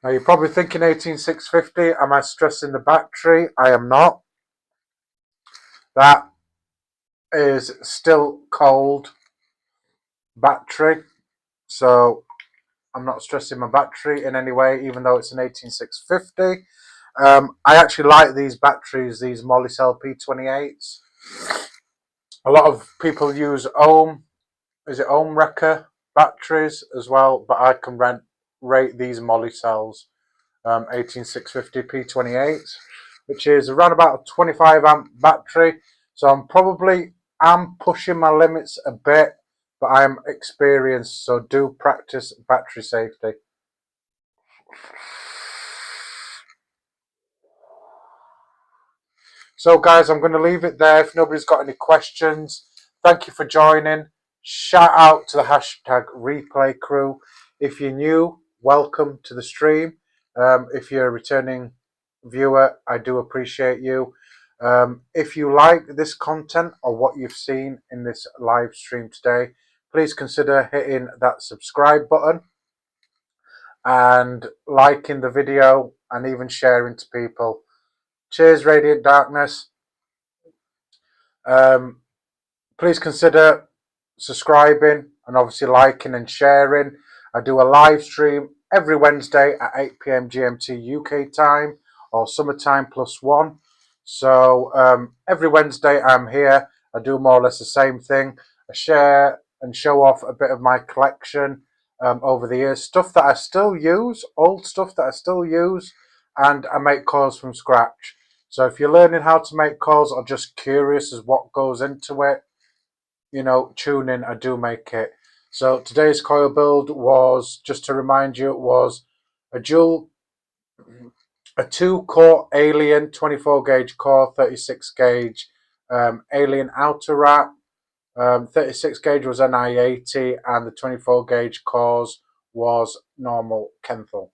Now you're probably thinking 18650, am I stressing the battery? I am not. That is still cold battery, so I'm not stressing my battery in any way, even though it's an 18650. I actually like these batteries, these Molicel P28s. A lot of people use Ohm, is it Ohm Wrecker batteries as well, but I can rate these Molicels 18650 P28s, which is around about a 25 amp battery. So I'm pushing my limits a bit, but I'm experienced, so do practice battery safety. So guys, I'm going to leave it there. If nobody's got any questions, thank you for joining. Shout out to the hashtag replay crew. If you're new, welcome to the stream. If you're a returning viewer, I do appreciate you. If you like this content or what you've seen in this live stream today, please consider hitting that subscribe button and liking the video and even sharing to people. Cheers, Radiant Darkness. Please consider subscribing and obviously liking and sharing. I do a live stream every Wednesday at 8 PM GMT UK time, or summertime +1. So every Wednesday I'm here. I do more or less the same thing. I share and show off a bit of my collection over the years. Stuff that I still use, old stuff that I still use, and I make coils from scratch. So if you're learning how to make coils or just curious as what goes into it, you know, tune in, I do make it. So today's coil build was, just to remind you, it was a 2-core Alien 24 gauge core, 36 gauge Alien outer wrap. 36 gauge was NI80 and the 24 gauge cores was normal Kenthal.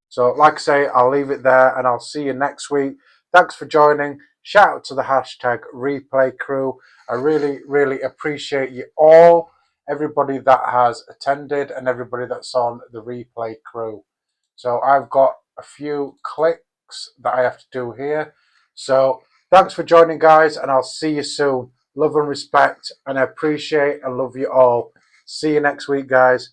So like I say, I'll leave it there and I'll see you next week. Thanks for joining. Shout out to the hashtag replay crew. I really, really appreciate you all, everybody that has attended and everybody that's on the replay crew. So I've got a few clicks that I have to do here. So thanks for joining, guys, and I'll see you soon. Love and respect, and I appreciate and love you all. See you next week, guys.